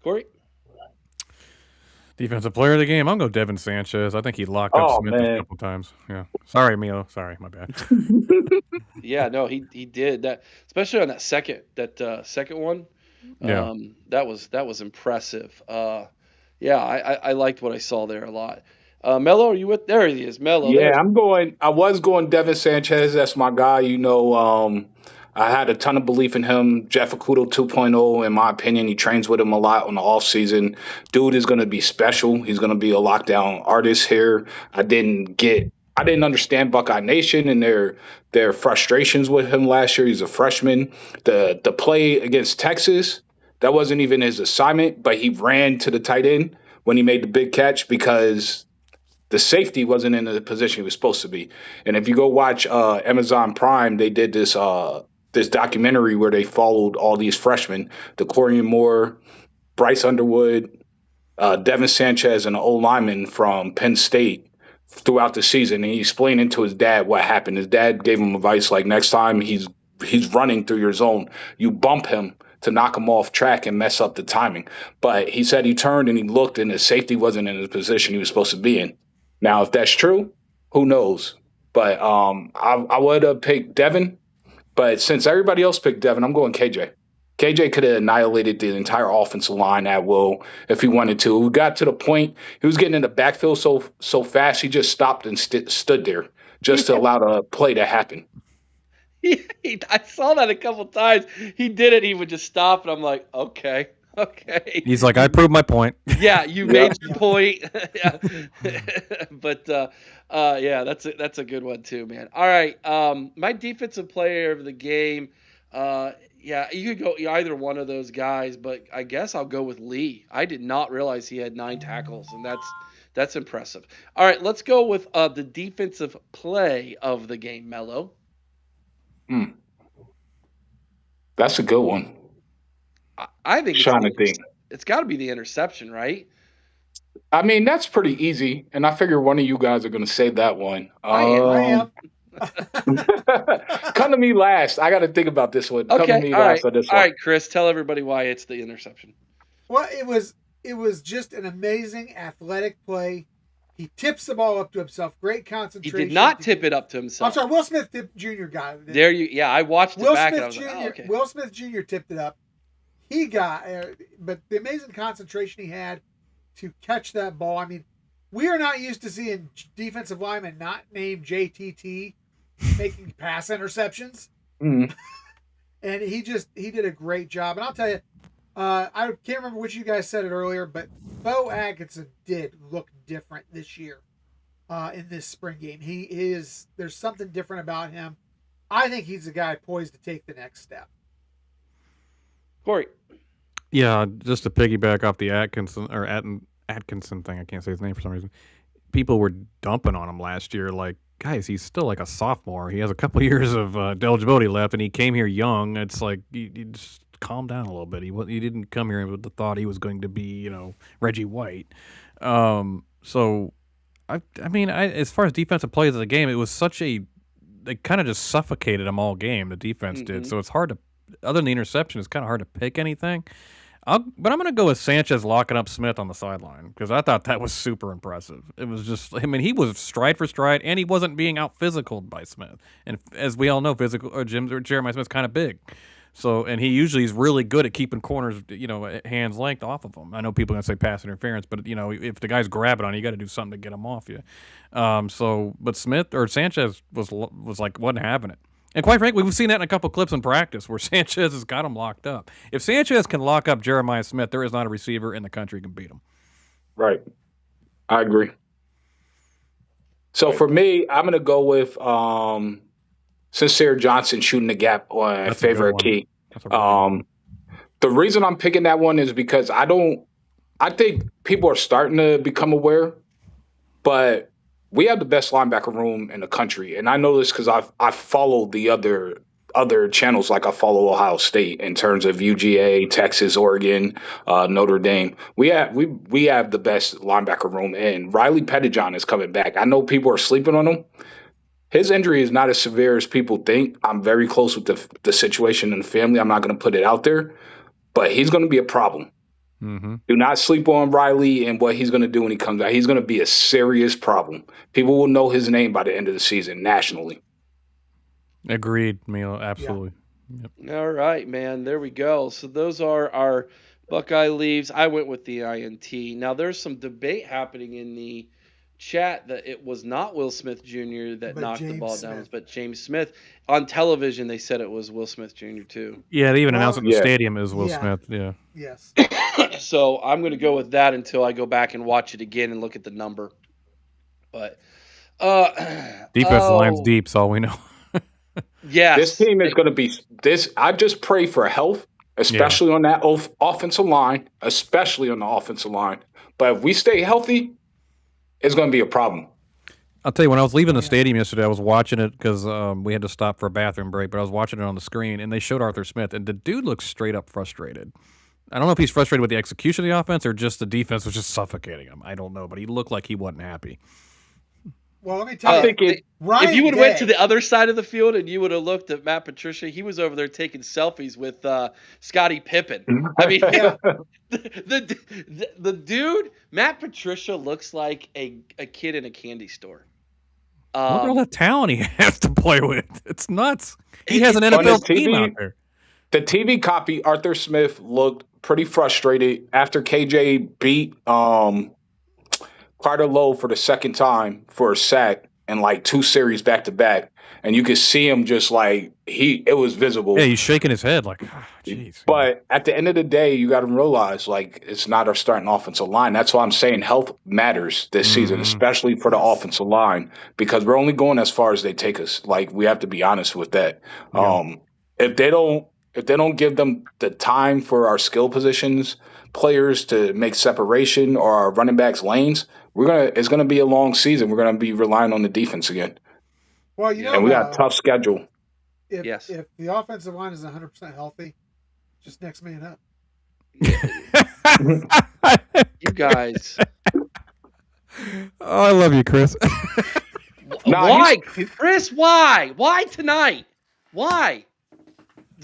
Corey? Defensive player of the game, I'm going to go Devin Sanchez. I think he locked up Smith a couple times. Yeah. Sorry, Milo. Sorry, my bad. Yeah, no, he did that, especially on that second one. Yeah. That was impressive. Yeah, I liked what I saw there a lot. Mello, are you with? There he is, Mello. Yeah, There. I was going Devin Sanchez. That's my guy. I had a ton of belief in him. Jeff Okudo 2.0, in my opinion. He trains with him a lot on the offseason. Dude is going to be special. He's going to be a lockdown artist here. I didn't understand Buckeye Nation and their frustrations with him last year. He's a freshman. The play against Texas, that wasn't even his assignment, but he ran to the tight end when he made the big catch because the safety wasn't in the position he was supposed to be. And if you go watch Amazon Prime, they did this documentary where they followed all these freshmen, DeCorian Moore, Bryce Underwood, Devin Sanchez, and an old lineman from Penn State throughout the season. And he explained to his dad what happened. His dad gave him advice like, next time he's running through your zone, you bump him to knock him off track and mess up the timing. But he said he turned and he looked and his safety wasn't in the position he was supposed to be in. Now, if that's true, who knows? But I would have picked Devin. But since everybody else picked Devin, I'm going KJ. KJ could have annihilated the entire offensive line at will if he wanted to. We got to the point he was getting in the backfield so fast he just stopped and stood there just to allow the play to happen. I saw that a couple times. He did it. He would just stop, and I'm like, okay. He's like, I proved my point. Yeah, you made your point. Yeah. But yeah, that's a good one too, man. All right, my defensive player of the game. Yeah, you could go either one of those guys, but I guess I'll go with Lee. I did not realize he had 9 tackles, and that's impressive. All right, let's go with the defensive play of the game, Mello. That's a good one. I think it's got to be the interception, right? I mean, that's pretty easy, and I figure one of you guys are going to say that one. I am. Come to me last. I got to think about this one. Okay, Come to me last on this one. All right, Chris, tell everybody why it's the interception. Well, it was just an amazing athletic play. He tips the ball up to himself. Great concentration. He did not tip it up to himself. I'm sorry, Will Smith Jr. got it. There you. Yeah, I watched it back. Smith Jr. Like, oh, okay. Will Smith Jr. tipped it up. He got, but the amazing concentration he had to catch that ball. I mean, we are not used to seeing defensive linemen not named JTT making pass interceptions. Mm. And he did a great job. And I'll tell you, I can't remember which of you guys said it earlier, but Bo Atkinson did look different this year in this spring game. There's something different about him. I think he's a guy poised to take the next step. Corey. Yeah, just to piggyback off the Atkinson thing, I can't say his name for some reason. People were dumping on him last year. Like, guys, he's still like a sophomore. He has a couple years of eligibility left, and he came here young. It's like you just calm down a little bit. He didn't come here with the thought he was going to be, Reggie White. So, I mean, as far as defensive plays of the game, it was they kind of just suffocated him all game. The defense did. So it's hard to, other than the interception, it's kind of hard to pick anything. But I'm going to go with Sanchez locking up Smith on the sideline because I thought that was super impressive. It was just, I mean, he was stride for stride, and he wasn't being out-physicaled by Smith. And as we all know, Jeremiah Smith's kind of big. So, and he usually is really good at keeping corners, at hand's length off of him. I know people are going to say pass interference, but, if the guy's grabbing on you, got to do something to get him off you. But Smith or Sanchez was like, wasn't having it. And quite frankly, we've seen that in a couple clips in practice where Sanchez has got him locked up. If Sanchez can lock up Jeremiah Smith, there is not a receiver in the country who can beat him. Right. I agree. So for me, I'm going to go with Sincere Johnson shooting the gap on favorite key. The reason I'm picking that one is because I think people are starting to become aware, but we have the best linebacker room in the country. And I know this because I follow the other channels, like I follow Ohio State in terms of UGA, Texas, Oregon, Notre Dame. We have the best linebacker room, and Riley Pettijohn is coming back. I know people are sleeping on him. His injury is not as severe as people think. I'm very close with the situation in the family. I'm not going to put it out there, but he's going to be a problem. Mm-hmm. Do not sleep on Riley and what he's going to do when he comes back. He's going to be a serious problem. People will know his name by the end of the season nationally. Agreed, Milo. Absolutely. All right, man. There we go. So those are our Buckeye leaves. I went with the INT. Now there's some debate happening in the chat that it was not Will Smith Jr. that But knocked the James ball down, Smith. but James Smith. On television, they said it was Will Smith Jr. too. Yeah, they even announced it in the Yeah. stadium as Will Yeah. Smith. Yeah. Yes. So I'm going to go with that until I go back and watch it again and look at the number. But Defense line's deep, so all we know. Yes, This team is going to be this. I just pray for health, especially on that offensive line, especially on the offensive line. But if we stay healthy, it's going to be a problem. I'll tell you, when I was leaving the stadium yesterday, I was watching it because we had to stop for a bathroom break, but I was watching it on the screen, and they showed Arthur Smith, and the dude looks straight up frustrated. I don't know if he's frustrated with the execution of the offense or just the defense was just suffocating him. I don't know, but he looked like he wasn't happy. Well, let me tell you, if you would have went to the other side of the field and you would have looked at Matt Patricia, he was over there taking selfies with Scottie Pippen. I mean, the dude, Matt Patricia, looks like a kid in a candy store. Look at all the talent he has to play with. It's nuts. He has an NFL team out there. The TV copy, Arthur Smith looked pretty frustrated after KJ beat Carter Lowe for the second time for a sack and like 2 series back to back. And you could see him just like it was visible. Yeah, he's shaking his head like, jeez. But at the end of the day, you got to realize like it's not our starting offensive line. That's why I'm saying health matters this season, especially for the offensive line, because we're only going as far as they take us. Like we have to be honest with that. Yeah. If they don't give them the time for our skill positions players to make separation or our running backs lanes, it's gonna be a long season. We're gonna be relying on the defense again. Well, you know, and we got a tough schedule. If the offensive line is 100% healthy, just next man up. You guys. Oh, I love you, Chris. Why, Chris? Why? Why tonight? Why?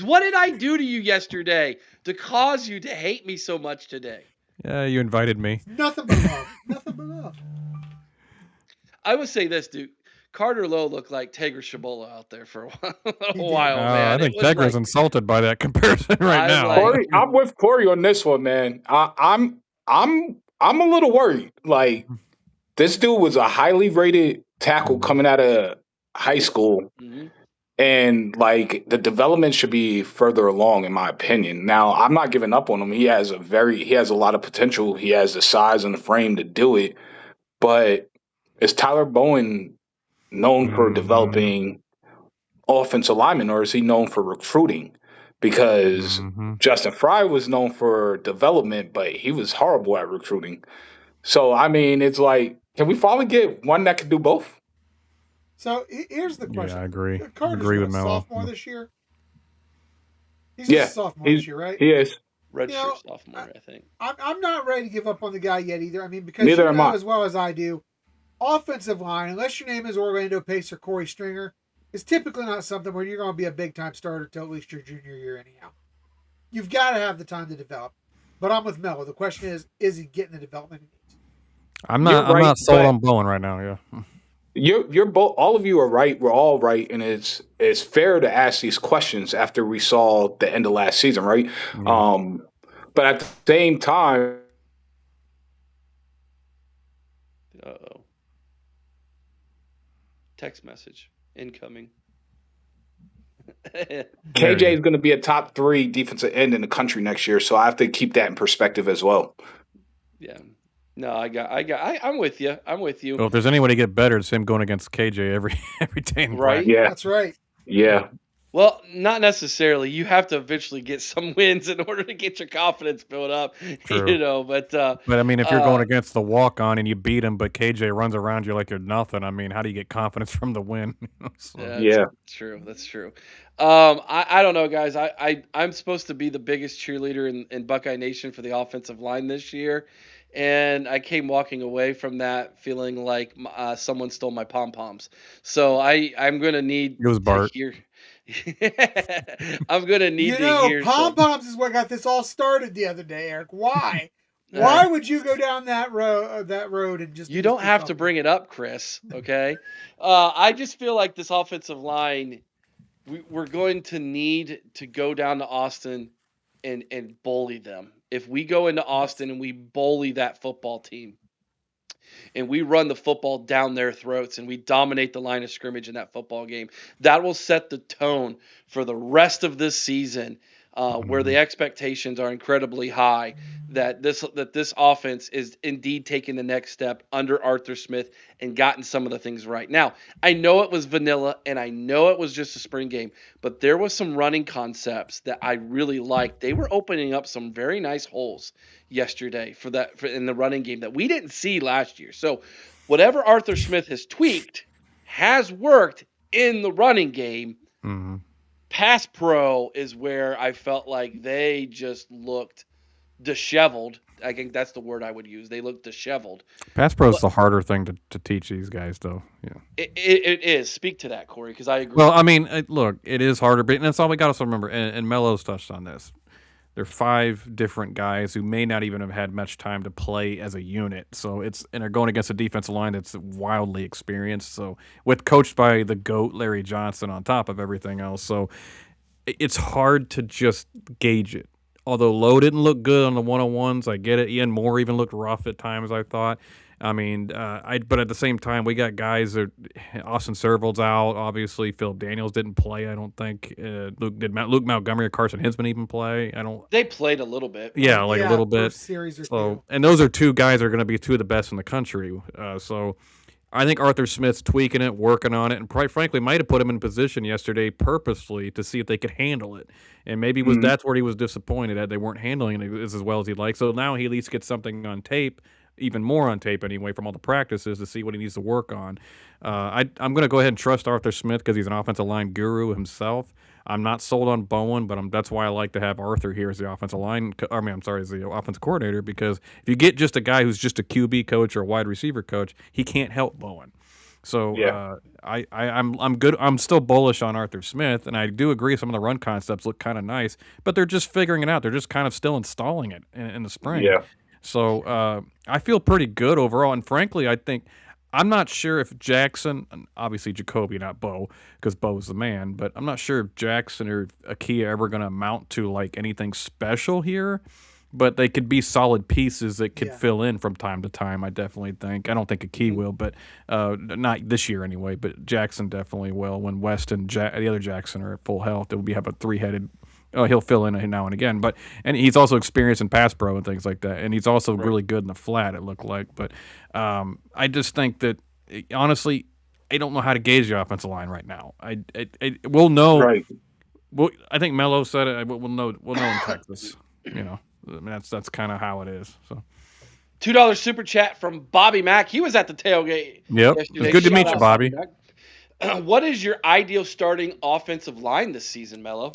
What did I do to you yesterday to cause you to hate me so much today? Yeah, you invited me. Nothing but love. Nothing but love. I would say this, dude. Carter Lowe looked like Tager Shabola out there for a while, man. I think Tegra's insulted by that comparison now. Corey, I'm with Corey on this one, man. I'm a little worried. Like this dude was a highly rated tackle coming out of high school. Mm-hmm. And like the development should be further along, in my opinion. Now, I'm not giving up on him. He has a lot of potential. He has the size and the frame to do it. But is Tyler Bowen known for developing offensive linemen, or is he known for recruiting? Because Justin Fry was known for development, but he was horrible at recruiting. So, I mean, it's like, can we finally get one that can do both? So here's the question. Yeah, I agree. Carter's agree with Mello. Sophomore this year? He's just a sophomore this year, right? He is. Redshirt sophomore, I think. I'm not ready to give up on the guy yet either. I mean, because Neither you am know I. as well as I do, offensive line, unless your name is Orlando Pace or Corey Stringer, is typically not something where you're going to be a big-time starter till at least your junior year anyhow. You've got to have the time to develop. But I'm with Mello. The question is he getting the development he needs? I'm not sold on Bowen right now, yeah. You're both. All of you are right. We're all right, and it's fair to ask these questions after we saw the end of last season, right? But at the same time, Text message incoming. KJ is going to be a top 3 defensive end in the country next year, so I have to keep that in perspective as well. Yeah. No, I'm with you. I'm with you. Well, if there's any way to get better, it's him going against KJ every day. Right? Yeah. That's right. Yeah. Well, not necessarily. You have to eventually get some wins in order to get your confidence built up. True. You know, but I mean, if you're going against the walk-on and you beat him, but KJ runs around you like you're nothing, I mean, how do you get confidence from the win? That's true. That's true. I don't know, guys. I'm supposed to be the biggest cheerleader in Buckeye Nation for the offensive line this year. And I came walking away from that feeling like someone stole my pom-poms. So I'm going to need it was Bart. to hear. I'm going to need to hear. Pom-poms is what got this all started the other day, Eric. Why? Why would you go down that road and just... You don't have to bring it up, Chris, okay? I just feel like this offensive line we're going to need to go down to Austin and bully them. If we go into Austin and we bully that football team and we run the football down their throats and we dominate the line of scrimmage in that football game, that will set the tone for the rest of this season, where the expectations are incredibly high that this offense is indeed taking the next step under Arthur Smith and gotten some of the things right. Now, I know it was vanilla and I know it was just a spring game, but there was some running concepts that I really liked. They were opening up some very nice holes yesterday for in the running game that we didn't see last year. So whatever Arthur Smith has tweaked has worked in the running game. Mm-hmm. Pass pro is where I felt like they just looked disheveled. I think that's the word I would use. They looked disheveled. Pass pro is the harder thing to teach these guys, though. Yeah, it is. Speak to that, Corey, because I agree. Well, I mean, look, it is harder, but that's all we got to also remember. And Melo's touched on this. There are 5 different guys who may not even have had much time to play as a unit. So and they're going against a defensive line that's wildly experienced. So coached by the GOAT, Larry Johnson, on top of everything else. So it's hard to just gauge it. Although Lowe didn't look good on the 1-on-1s, I get it. Ian Moore even looked rough at times, I thought. I mean, but at the same time, we got guys that Austin Servold's out. Obviously, Philip Daniels didn't play. I don't think Luke Montgomery or Carson Hinsman even play. They played a little bit. Yeah, a little bit. Series or two. And those are 2 guys that are going to be 2 of the best in the country. So I think Arthur Smith's tweaking it, working on it, and quite frankly might have put him in position yesterday purposely to see if they could handle it. And maybe that's where he was disappointed at. They weren't handling it as well as he'd like. So now he at least gets something on tape, even more on tape anyway, from all the practices to see what he needs to work on. I'm going to go ahead and trust Arthur Smith because he's an offensive line guru himself. I'm not sold on Bowen, but that's why I like to have Arthur here as the offensive line. As the offensive coordinator, because if you get just a guy who's just a QB coach or a wide receiver coach, he can't help Bowen. So I'm good. I'm still bullish on Arthur Smith, and I do agree some of the run concepts look kind of nice, but they're just figuring it out. They're just kind of still installing it in the spring. Yeah. So I feel pretty good overall, and frankly, I think I'm not sure if Jackson, obviously Jacoby, not Bo, because Bo's the man, but I'm not sure if Jackson or Akia are ever going to amount to like anything special here. But they could be solid pieces that could fill in from time to time, I definitely think. I don't think Akia will, but not this year anyway. But Jackson definitely will. When West and the other Jackson are at full health, it will have a 3-headed. He'll fill in now and again, and he's also experienced in pass pro and things like that, and he's also really good in the flat. It looked like, but I just think that honestly, I don't know how to gauge the offensive line right now. We'll know. Right. Well, I think Melo said it. We'll know in Texas. I mean, that's kind of how it is. So, $2 super chat from Bobby Mack. He was at the tailgate. Yep, it's good to meet you, Bobby. What is your ideal starting offensive line this season, Melo?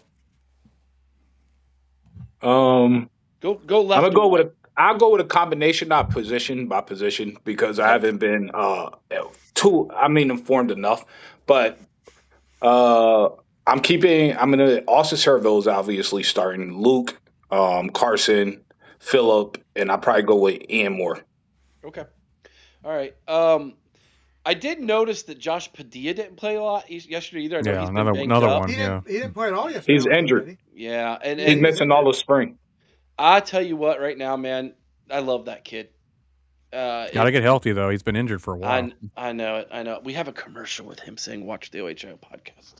Go left. I'll go with a combination, not position by position, because I haven't been informed enough. But Austin Servold's obviously starting. Luke, Carson, Phillip, and I'll probably go with Ian Moore. Okay. All right. I did notice that Josh Padilla didn't play a lot yesterday either. I know he's another up. one. He didn't play at all yesterday. He's injured. Yeah, and he's missing all of spring. I tell you what, right now, man, I love that kid. Gotta get healthy though. He's been injured for a while. I know it. I know. We have a commercial with him saying, "Watch the OHIO podcast."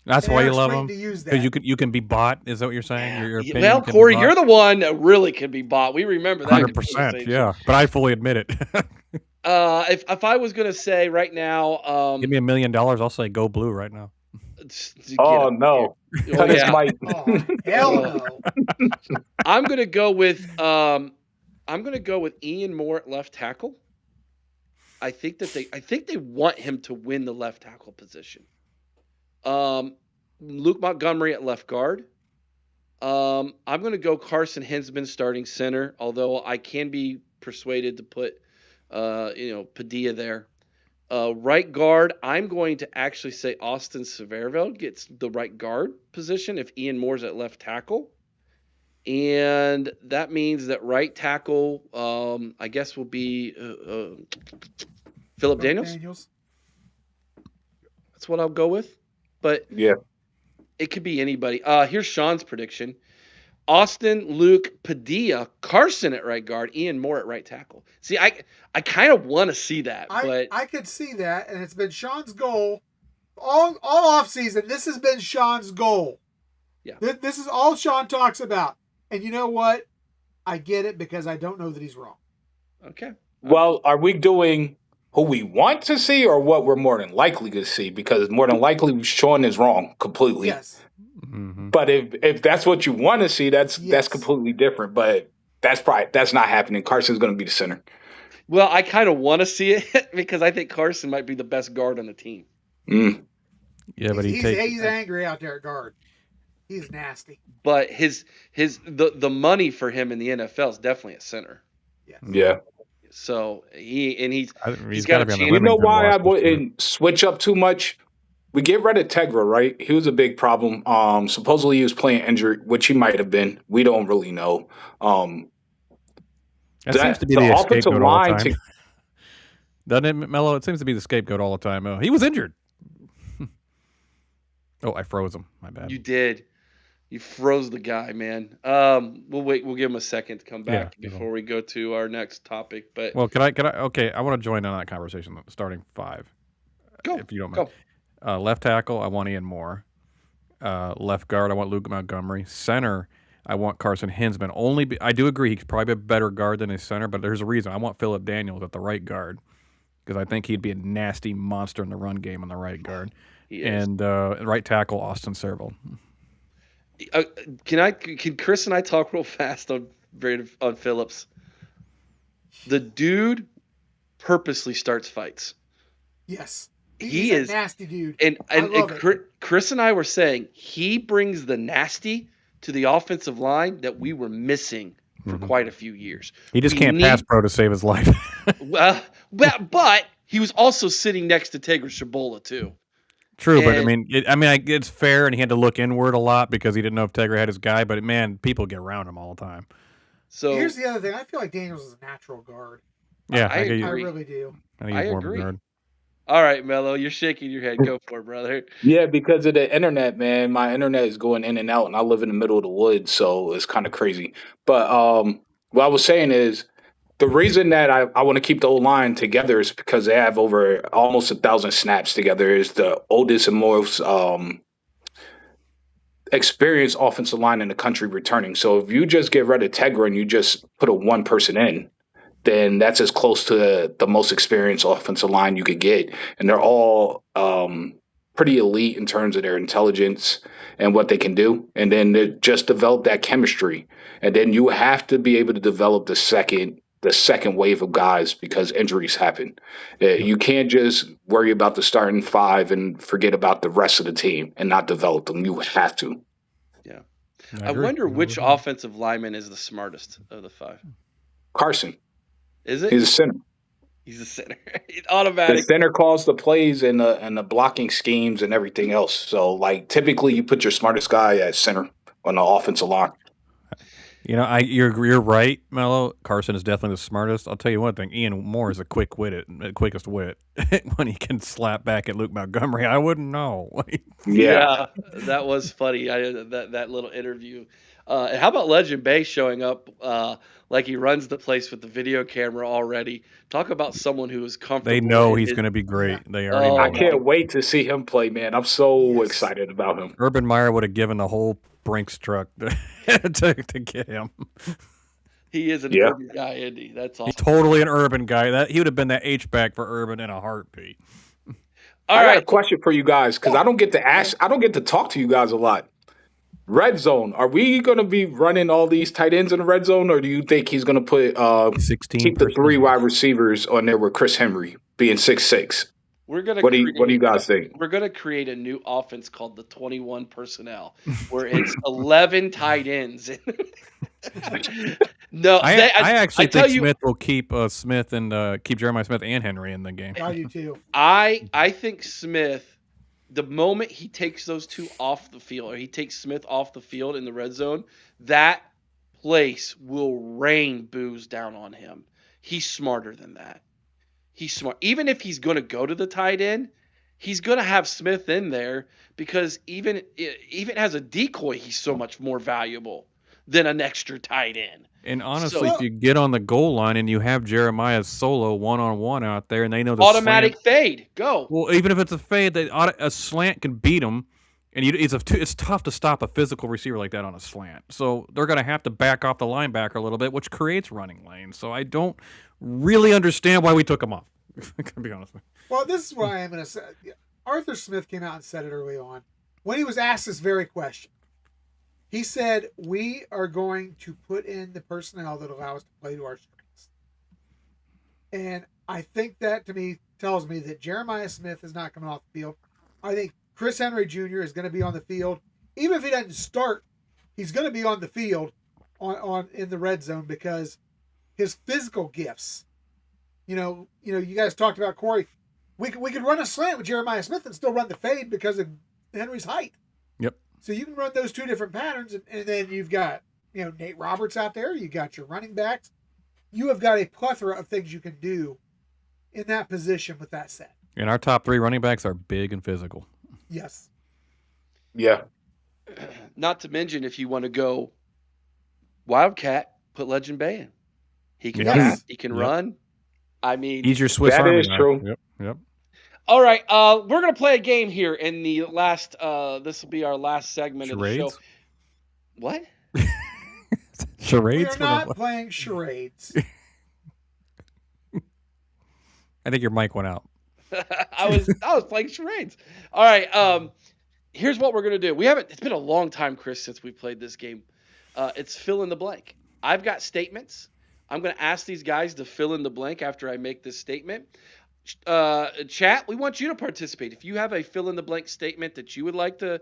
That's why you love him, because you can be bought. Is that what you're saying? Well, Corey, you're the one that really can be bought. We remember that. 100%. Yeah, but I fully admit it. If I was gonna say right now, give me $1 million, I'll say go blue right now. Oh no! Hell no! I'm gonna go with Ian Moore at left tackle. I think they want him to win the left tackle position. Luke Montgomery at left guard. I'm going to go Carson Hinsman starting center, although I can be persuaded to put Padilla there. Right guard, I'm going to actually say Austin Severville gets the right guard position if Ian Moore's at left tackle. And that means that right tackle, I guess, will be Philip Daniels. That's what I'll go with. But yeah, It could be anybody. Here's Sean's prediction. Austin, Luke, Padilla, Carson at right guard, Ian Moore at right tackle. See, I kind of want to see that, but I could see that, and it's been Sean's goal all off season. This has been Sean's goal. Yeah. This is all Sean talks about. And you know what? I get it because I don't know that he's wrong. okay. Well, are we doing who we want to see or what we're more than likely to see? Because more than likely, Sean is wrong completely. Yes. Mm-hmm. But if that's what you want to see, that's Yes. completely different. But that's not happening. Carson's going to be the center. Well, I kind of want to see it because I think Carson might be the best guard on the team. Mm. Yeah, but he's angry out there at guard. He's nasty. But the money for him in the NFL is definitely at center. Yes. Yeah. So he's got got to a be on the chance. You know Remington why I watch this year. wouldn't switch up too much? We get rid of Tegra, right? He was a big problem. Supposedly he was playing injured, which he might have been. We don't really know. That seems to be the offensive scapegoat all the line time. Doesn't it, Mello? It seems to be the scapegoat all the time. Oh, he was injured. Oh, I froze him. My bad. You did. You froze the guy, man. We'll wait. We'll give him a second to come back Yeah, before we go to our next topic. But Well, can I? Okay, I want to join on that conversation. Starting 5, go. if you don't mind. Go. Left tackle, I want Ian Moore. Left guard, I want Luke Montgomery. Center, I want Carson Hinsman. I do agree he's probably a better guard than his center, but there's a reason. I want Phillip Daniels at the right guard because I think he'd be a nasty monster in the run game on the right guard. He is. And right tackle, Austin Serval. Can Chris and I talk real fast on Phillips? The dude purposely starts fights. Yes. He He's is a nasty dude. And I love it. Chris and I were saying he brings the nasty to the offensive line that we were missing for quite a few years. He just can't pass pro to save his life. Well, but he was also sitting next to Tegra Shabola too. True, but I mean, it's fair, and he had to look inward a lot because he didn't know if Tegra had his guy. But man, people get around him all the time. So here's the other thing. I feel like Daniels is a natural guard. Yeah, I agree. I really do. I think he's more of a agree. guard. All right, Mello, you're shaking your head. Go for it, brother. Yeah, because of the internet, man. My internet is going in and out, and I live in the middle of the woods, so it's kind of crazy. But what I was saying is the reason that I want to keep the old line together is because they have over almost 1,000 snaps together. Is the oldest and most experienced offensive line in the country returning. So if you just get rid of Tegra and you just put a one person in, then that's as close to the most experienced offensive line you could get. And they're all pretty elite in terms of their intelligence and what they can do. And then they just develop that chemistry. And then you have to be able to develop the second wave of guys because injuries happen. You can't just worry about the starting 5 and forget about the rest of the team and not develop them. You have to. Yeah. I wonder which offensive lineman is the smartest of the 5. Carson. Is it? He's a center. He's a center. It's automatic. The center calls the plays and the blocking schemes and everything else. So, like, typically you put your smartest guy at center on the offensive line. You know, you're right, Mello. Carson is definitely the smartest. I'll tell you one thing: Ian Moore is the quickest wit. When he can slap back at Luke Montgomery, I wouldn't know. Yeah, that was funny. That little interview. And how about Legend Bay showing up like he runs the place with the video camera already? Talk about someone who is comfortable. They know he's going to be great. They already know. I can't wait to see him play, man. I'm so excited about him. Urban Meyer would have given the whole Brinks truck to get him. He is an urban guy, isn't he? That's awesome. He's totally an urban guy. He would have been that H-back for Urban in a heartbeat. I got a question for you guys because I don't get to talk to you guys a lot. Red zone. Are we going to be running all these tight ends in the red zone, or do you think he's going to put keep the 3 wide receivers on there with Chris Henry being 6'6"? We're gonna. What do you guys think? We're gonna create a new offense called the 21 personnel, where it's 11 tight ends. No, I actually think Smith will keep Smith and keep Jeremiah Smith and Henry in the game. I do too. I think Smith, the moment he takes those two off the field, or he takes Smith off the field in the red zone, that place will rain boos down on him. He's smarter than that. He's smart. Even if he's going to go to the tight end, he's going to have Smith in there because even as a decoy, he's so much more valuable than an extra tight end. And honestly, So if you get on the goal line and you have Jeremiah solo 1-on-1 out there, and they know the automatic slant. fade, go. Well, even if it's a fade, a slant can beat him, and it's tough to stop a physical receiver like that on a slant. So they're going to have to back off the linebacker a little bit, which creates running lanes. So I don't really understand why we took him off. To be honest with you. Well, this is what I am going to say. Arthur Smith came out and said it early on when he was asked this very question. He said, "We are going to put in the personnel that allow us to play to our strengths." And I think that, to me, tells me that Jeremiah Smith is not coming off the field. I think Chris Henry Jr. is going to be on the field. Even if he doesn't start, he's going to be on the field on in the red zone because his physical gifts. You guys talked about Corey. We could run a slant with Jeremiah Smith and still run the fade because of Henry's height. Yep. So you can run those two different patterns, and then you've got Nate Roberts out there. You got your running backs. You have got a plethora of things you can do in that position with that set. And our top 3 running backs are big and physical. Yes. Yeah. Not to mention, if you want to go Wildcat, put Legend Bay in. He can Yes. he can run. I mean, He's your Swiss That Army is knife. true. Yep. all right. We're gonna play a game here in the last. This will be our last segment of the show. Charades? What? Charades? We are not playing charades. I think your mic went out. I was playing charades. All right. Here's what we're gonna do. It's been a long time, Chris, since we played this game. It's fill in the blank. I've got statements. I'm gonna ask these guys to fill in the blank after I make this statement. Chat, we want you to participate. If you have a fill in the blank statement that you would like to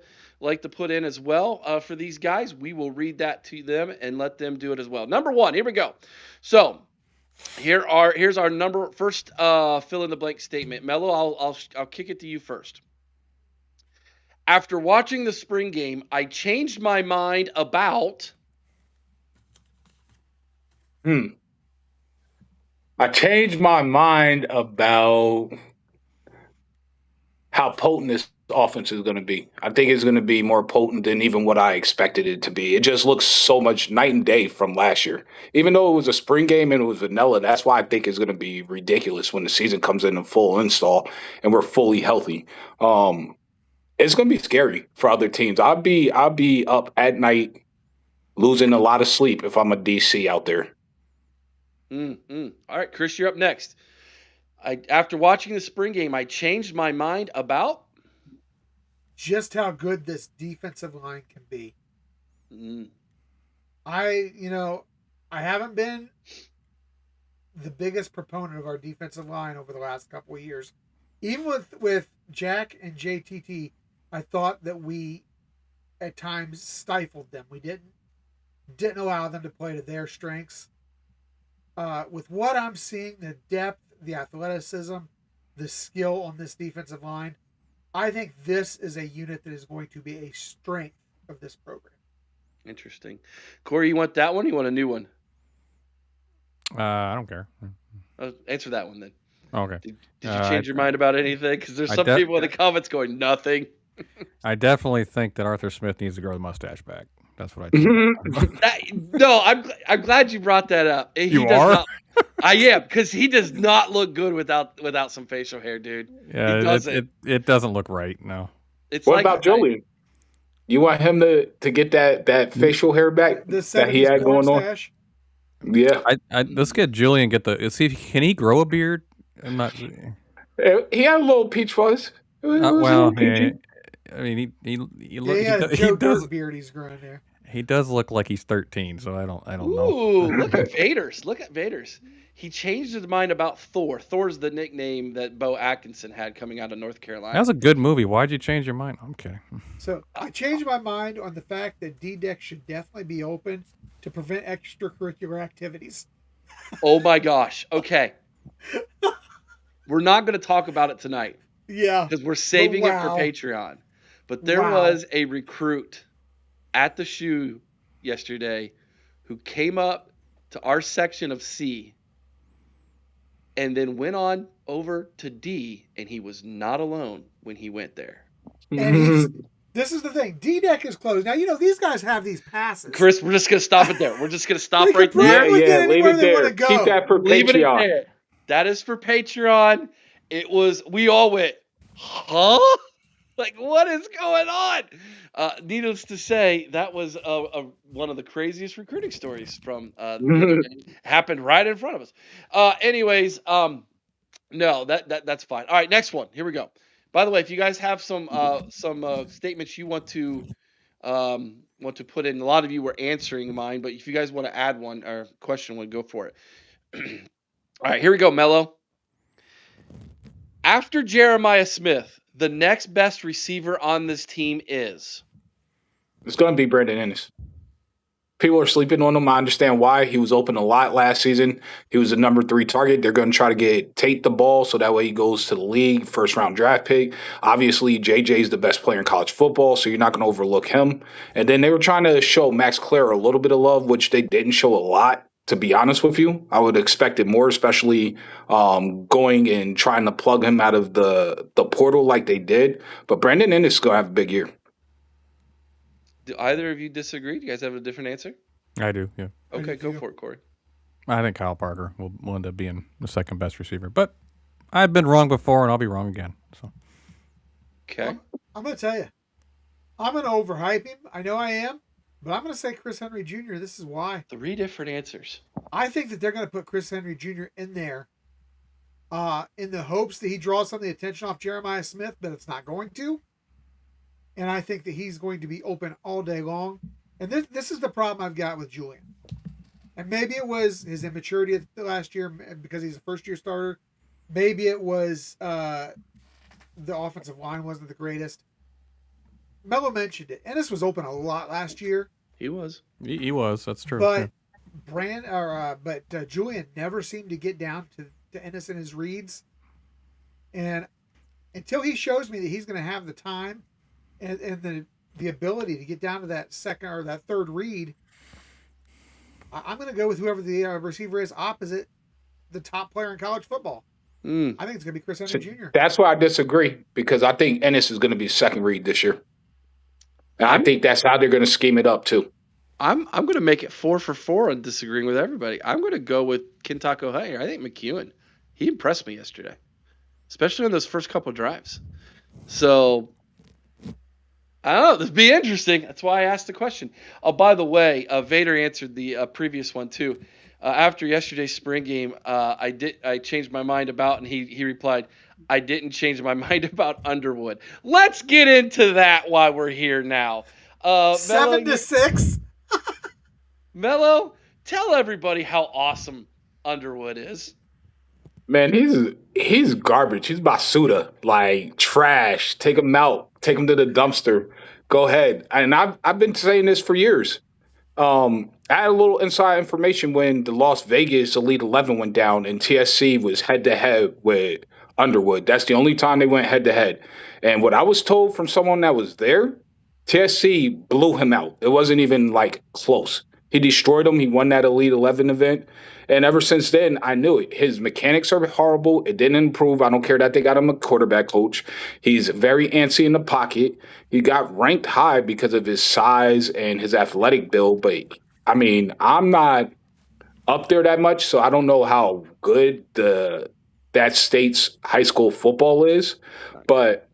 put in as well for these guys, we will read that to them and let them do it as well. Number 1, here we go. So here's our first fill in the blank statement. Mello, I'll kick it to you first. After watching the spring game, I changed my mind about. I changed my mind about how potent this offense is going to be. I think it's going to be more potent than even what I expected it to be. It just looks so much night and day from last year. Even though it was a spring game and it was vanilla, that's why I think it's going to be ridiculous when the season comes in full install and we're fully healthy. It's going to be scary for other teams. I'll be up at night losing a lot of sleep if I'm a DC out there. All right, Chris, you're up next. After watching the spring game, I changed my mind about just how good this defensive line can be. I haven't been the biggest proponent of our defensive line over the last couple of years. Even with Jack and JTT, I thought that we at times stifled them. We didn't allow them to play to their strengths. With what I'm seeing, the depth, the athleticism, the skill on this defensive line, I think this is a unit that is going to be a strength of this program. Interesting. Corey, you want that one or you want a new one? I don't care. Answer that one then. Okay. Did you change your mind about anything? Because there's some people in the comments going, nothing. I definitely think that Arthur Smith needs to grow the mustache back. That's what I think. No, I'm glad you brought that up. You are? I am, because he does not look good without some facial hair, dude. Yeah, he doesn't. It doesn't look right. No. What about Julian? You want him to get that facial hair back that he had going stash? on? Yeah. Let's get Julian. Can he grow a beard? I'm not. He had a little peach fuzz. Well, I mean, he does beard he's growing there. He does look like he's 13, so I don't know. Ooh, look at Vaders. He changed his mind about Thor. Thor's the nickname that Bo Atkinson had coming out of North Carolina. That was a good movie. Why'd you change your mind? I'm kidding. So I changed my mind on the fact that D-Deck should definitely be open to prevent extracurricular activities. Oh my gosh. Okay. We're not going to talk about it tonight. Yeah. Because we're saving it for Patreon. But there was a recruit at the shoe yesterday who came up to our section of C and then went on over to D, and he was not alone when he went there. And this is the thing. D-deck is closed. Now, these guys have these passes. Chris, we're just going to stop it there. We're just going to stop They right could there. probably get leave anywhere it they want there. to go. Keep that for Leave it Patreon. there. That is for Patreon. We all went, huh? Like, what is going on? Needless to say, that was one of the craziest recruiting stories from the other day. Happened right in front of us. Anyways, no, that's fine. All right, next one. Here we go. By the way, if you guys have some statements you want to put in, a lot of you were answering mine, but if you guys want to add one or question one, go for it. All right, here we go, Mello. After Jeremiah Smith, the next best receiver on this team is? It's going to be Brandon Ennis. People are sleeping on him. I understand why. He was open a lot last season. He was the number 3 target. They're going to try to get Tate the ball so that way he goes to the league, first-round draft pick. Obviously, JJ is the best player in college football, so you're not going to overlook him. And then they were trying to show Max Clare a little bit of love, which they didn't show a lot, to be honest with you. I would expect it more, especially going and trying to plug him out of the portal like they did. But Brandon Ennis is going to have a big year. Do either of you disagree? Do you guys have a different answer? I do, yeah. Okay, go for it, Corey. I think Kyle Parker will end up being the second best receiver. But I've been wrong before, and I'll be wrong again. So, okay. I'm going to tell you. I'm going to overhype him. I know I am. But I'm going to say Chris Henry Jr. This is why. 3 different answers. I think that they're going to put Chris Henry Jr. in there in the hopes that he draws some of the attention off Jeremiah Smith, but it's not going to. And I think that he's going to be open all day long. And this is the problem I've got with Julian. And maybe it was his immaturity last year because he's a first-year starter. Maybe it was the offensive line wasn't the greatest. Mello mentioned it. Ennis was open a lot last year. He was. He was. That's true. But yeah. Julian never seemed to get down to Ennis in his reads. And until he shows me that he's going to have the time and the ability to get down to that second or that third read, I'm going to go with whoever the receiver is opposite the top player in college football. I think it's going to be Chris Henry Jr. That's why I disagree, because I think Ennis is going to be second read this year. And I think that's how they're going to scheme it up too. I'm going to make it 4 for 4 on disagreeing with everybody. I'm going to go with Kintako Hire. I think McEwen, he impressed me yesterday, especially on those first couple drives. So I don't know. This would be interesting. That's why I asked the question. Oh, by the way, Vader answered the previous one too. After yesterday's spring game, I changed my mind about, and he replied, I didn't change my mind about Underwood. Let's get into that while we're here now. 7-6. Mello, tell everybody how awesome Underwood is. Man, he's garbage. He's basuda, like trash. Take him out. Take him to the dumpster. Go ahead. And I've been saying this for years. I had a little inside information when the Las Vegas Elite 11 went down and TSC was head-to-head with Underwood. That's the only time they went head-to-head. And what I was told from someone that was there, TSC blew him out. It wasn't even, like, close. He destroyed him. He won that Elite 11 event. And ever since then, I knew it. His mechanics are horrible. It didn't improve. I don't care that they got him a quarterback coach. He's very antsy in the pocket. He got ranked high because of his size and his athletic build. But, I mean, I'm not up there that much, so I don't know how good that state's high school football is. But,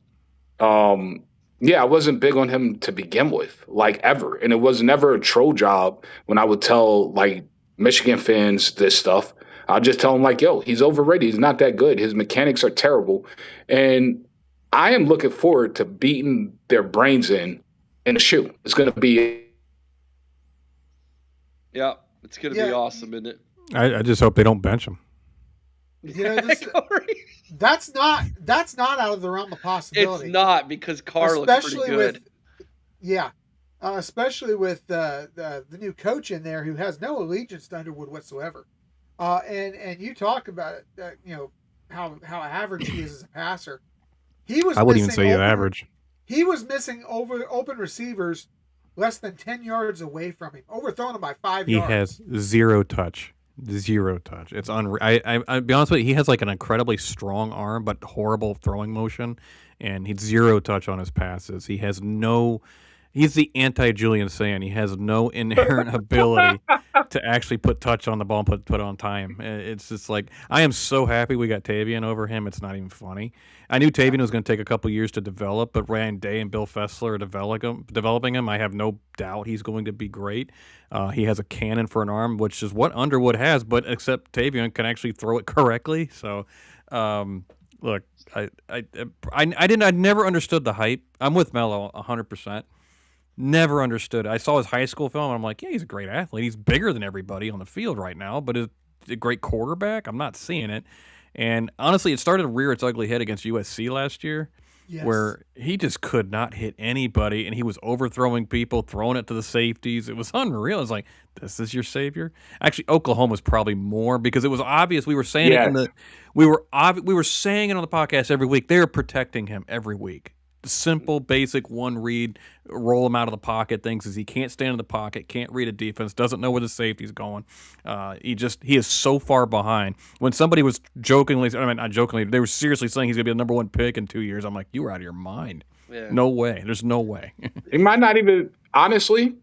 yeah, I wasn't big on him to begin with, like, ever. And it was never a troll job when I would tell, like, Michigan fans this stuff. I'll just tell them, like, yo, he's overrated. He's not that good. His mechanics are terrible. And I am looking forward to beating their brains in a shoe. It's going to be. Yeah, it's going to be awesome, isn't it? I just hope they don't bench him. That's not out of the realm of possibility. It's not, because Carr looks pretty good. Especially with the new coach in there who has no allegiance to Underwood whatsoever. And you talk about it, how average he is as a passer. I wouldn't even say he's average. He was missing open receivers less than 10 yards away from him, overthrown him by 5 yards. He has 0 touch. Zero touch. It's unreal. I'll be honest with you. He has like an incredibly strong arm, but horrible throwing motion, and he's zero touch on his passes. He has no. He's the anti-Julian Sand. He has no inherent ability to actually put touch on the ball and put it on time. It's just like I am so happy we got Tavian over him. It's not even funny. I knew Tavian was going to take a couple years to develop, but Ryan Day and Bill Fessler are developing him. I have no doubt he's going to be great. He has a cannon for an arm, which is what Underwood has, but except Tavian can actually throw it correctly. So, look, I never understood the hype. I'm with Mello 100%. Never understood. I saw his high school film, and I'm like, yeah, he's a great athlete. He's bigger than everybody on the field right now, but is a great quarterback? I'm not seeing it. And honestly, it started to rear its ugly head against USC last year, where he just could not hit anybody, and he was overthrowing people, throwing it to the safeties. It was unreal. It's like, this is your savior? Actually, Oklahoma was probably more because it was obvious. We were saying it in the we were saying it on the podcast every week. They were protecting him every week. Simple, basic one read, roll him out of the pocket. Things is he can't stand in the pocket, can't read a defense, doesn't know where the safety's going. He is so far behind. When somebody was not jokingly, they were seriously saying he's gonna be the number one pick in 2 years. I'm like, you were out of your mind. Yeah. No way. There's no way. He might not even honestly.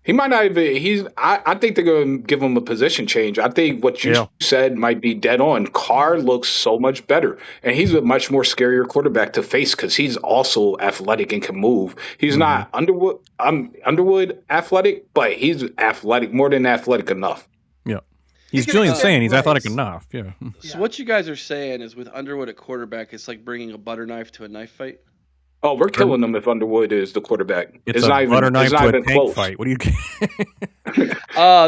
He might not even. I think they're going to give him a position change. I think what you said might be dead on. Carr looks so much better, and he's a much more scarier quarterback to face because he's also athletic and can move. He's not Underwood athletic, but he's athletic, more than athletic enough. Yeah, he's Julian saying he's athletic enough. Yeah. So what you guys are saying is with Underwood at quarterback, it's like bringing a butter knife to a knife fight. Oh, we're killing them if Underwood is the quarterback. It's not even, butter knife to a tank fight. What do you?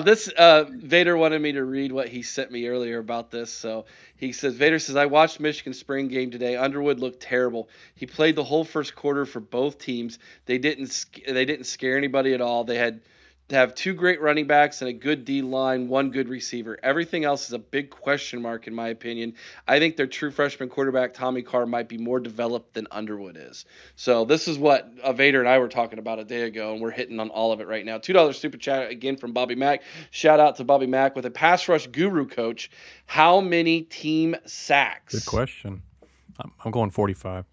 This Vader wanted me to read what he sent me earlier about this. So he says, Vader says, I watched Michigan spring game today. Underwood looked terrible. He played the whole first quarter for both teams. They didn't scare anybody at all. They had to have two great running backs and a good D line, one good receiver. Everything else is a big question mark, in my opinion. I think their true freshman quarterback, Tommy Carr, might be more developed than Underwood is. So this is what Vader and I were talking about a day ago, and we're hitting on all of it right now. $2 super chat again from Bobby Mack. Shout out to Bobby Mack with a pass rush guru coach. How many team sacks? Good question. I'm going 45.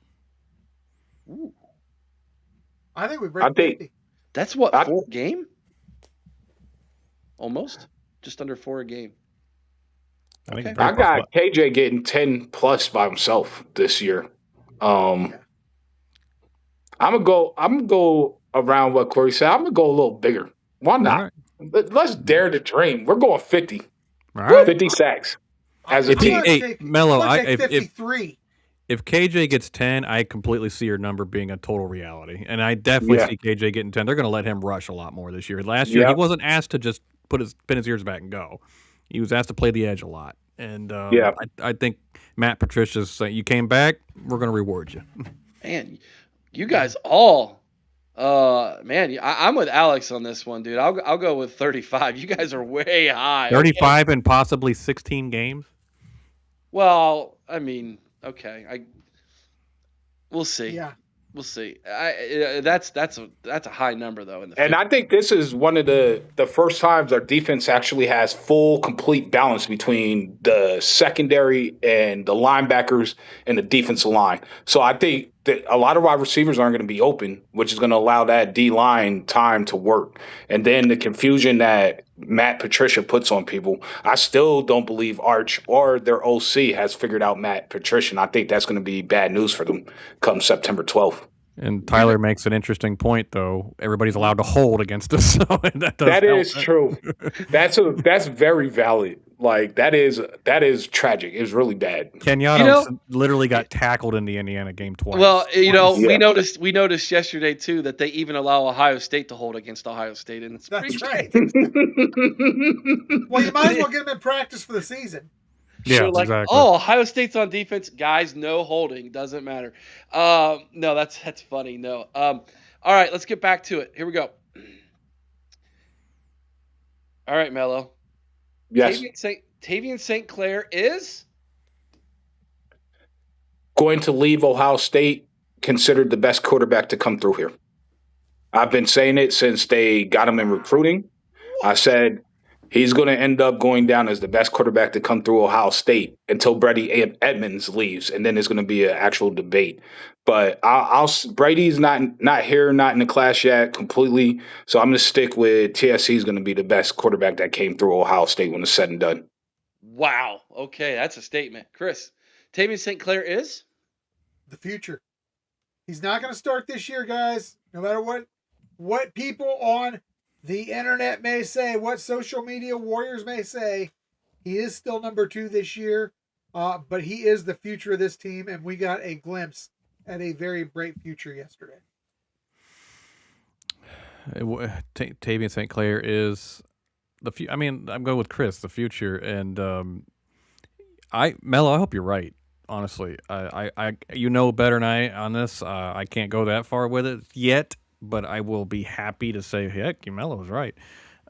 Ooh. I think we break 50. That's what, 4 a game? Almost, just under 4 a game. I got KJ getting 10 plus by himself this year. I'm gonna go around what Corey said. I'm gonna go a little bigger. Why not? Right. Let's dare to dream. We're going 50. All right. 50 sacks as a team. Hey, Mello, if KJ gets 10, I completely see your number being a total reality, and I definitely see KJ getting 10. They're going to let him rush a lot more this year. Last year, he wasn't asked to just pin his ears back and go. He was asked to play the edge a lot, and I think Matt Patricia's saying, "You came back, we're going to reward you." Man, you guys all, I'm with Alex on this one, dude. I'll go with 35. You guys are way high. 35 in possibly 16 games. Well, I mean. Okay, we'll see. Yeah, we'll see. That's a high number though. And I think this is one of the first times our defense actually has full, complete balance between the secondary and the linebackers and the defensive line. So I think that a lot of wide receivers aren't going to be open, which is going to allow that D line time to work. And then the confusion that Matt Patricia puts on people, I still don't believe Arch or their OC has figured out Matt Patricia. And I think that's going to be bad news for them come September 12th. And Tyler makes an interesting point, though. Everybody's allowed to hold against us. So that is true. That's very valid. Like that is tragic. It's really bad. Kenyatta literally got tackled in the Indiana game twice. Well, we noticed yesterday too that they even allow Ohio State to hold against Ohio State, and it's that's right. Well, you might as well get them in practice for the season. Yeah, exactly. Oh, Ohio State's on defense, guys. No holding, doesn't matter. No, that's funny. No. All right, let's get back to it. Here we go. All right, Mello. Yes. Tavian St. Clair is going to leave Ohio State considered the best quarterback to come through here. I've been saying it since they got him in recruiting. I said He's going to end up going down as the best quarterback to come through Ohio State until Brady Edmonds leaves, and then there's going to be an actual debate. But Brady's not here, not in the class yet completely. So I'm going to stick with TSC is going to be the best quarterback that came through Ohio State when it's said and done. Wow. Okay, that's a statement. Chris, Tavian St. Clair is? The future. He's not going to start this year, guys. No matter what people on the internet may say, what social media warriors may say, he is still number 2 this year. But he is the future of this team, and we got a glimpse at a very bright future yesterday. Tavian St. Clair is the future. I mean, I'm going with Chris, the future, and Mello, I hope you're right. Honestly, I you know better than I on this. I can't go that far with it yet, but I will be happy to say, heck, Mello was right,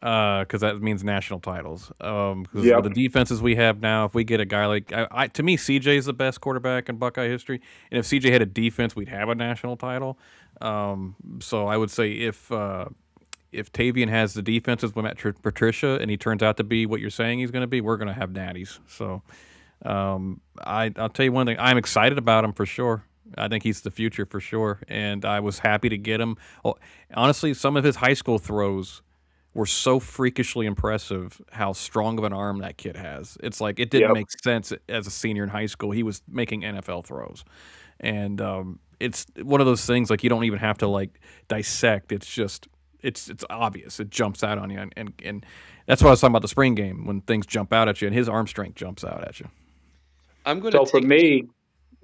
because that means national titles. Because with the defenses we have now, if we get a guy like, to me, CJ is the best quarterback in Buckeye history, and if CJ had a defense, we'd have a national title. So I would say if Tavian has the defenses with Matt Patricia and he turns out to be what you're saying he's going to be, we're going to have natties. So. I'll tell you one thing. I'm excited about him for sure. I think he's the future for sure, and I was happy to get him. Honestly, some of his high school throws were so freakishly impressive. How strong of an arm that kid has. It's like it didn't make sense as a senior in high school. He was making NFL throws, and it's one of those things like you don't even have to like dissect. It's just it's obvious. It jumps out on you, and that's what I was talking about the spring game when things jump out at you, and his arm strength jumps out at you. For me,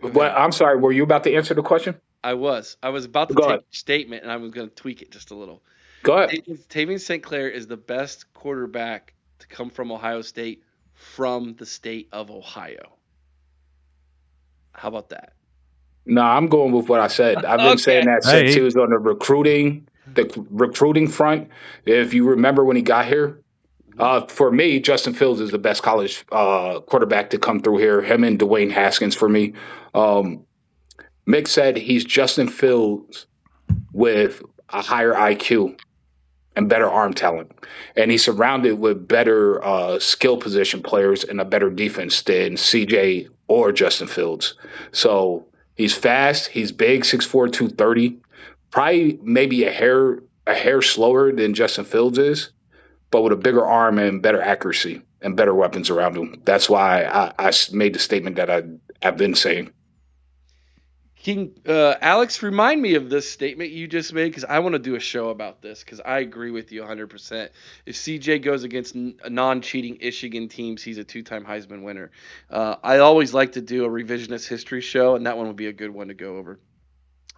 I'm sorry, were you about to answer the question? I was about to take your statement, and I was going to tweak it just a little. Go ahead. Tavian St. Clair is the best quarterback to come from Ohio State from the state of Ohio. How about that? No, I'm going with what I said. I've been saying that since he was on the recruiting front. If you remember when he got here, for me, Justin Fields is the best college quarterback to come through here. Him and Dwayne Haskins for me. Mick said he's Justin Fields with a higher IQ and better arm talent. And he's surrounded with better skill position players and a better defense than CJ or Justin Fields. So he's fast. He's big, 6'4", 230. Probably maybe a hair slower than Justin Fields is, but with a bigger arm and better accuracy and better weapons around him. That's why I made the statement that I've been saying. King Alex, remind me of this statement you just made because I want to do a show about this because I agree with you 100%. If CJ goes against non-cheating Michigan teams, he's a 2-time Heisman winner. I always like to do a revisionist history show, and that one would be a good one to go over.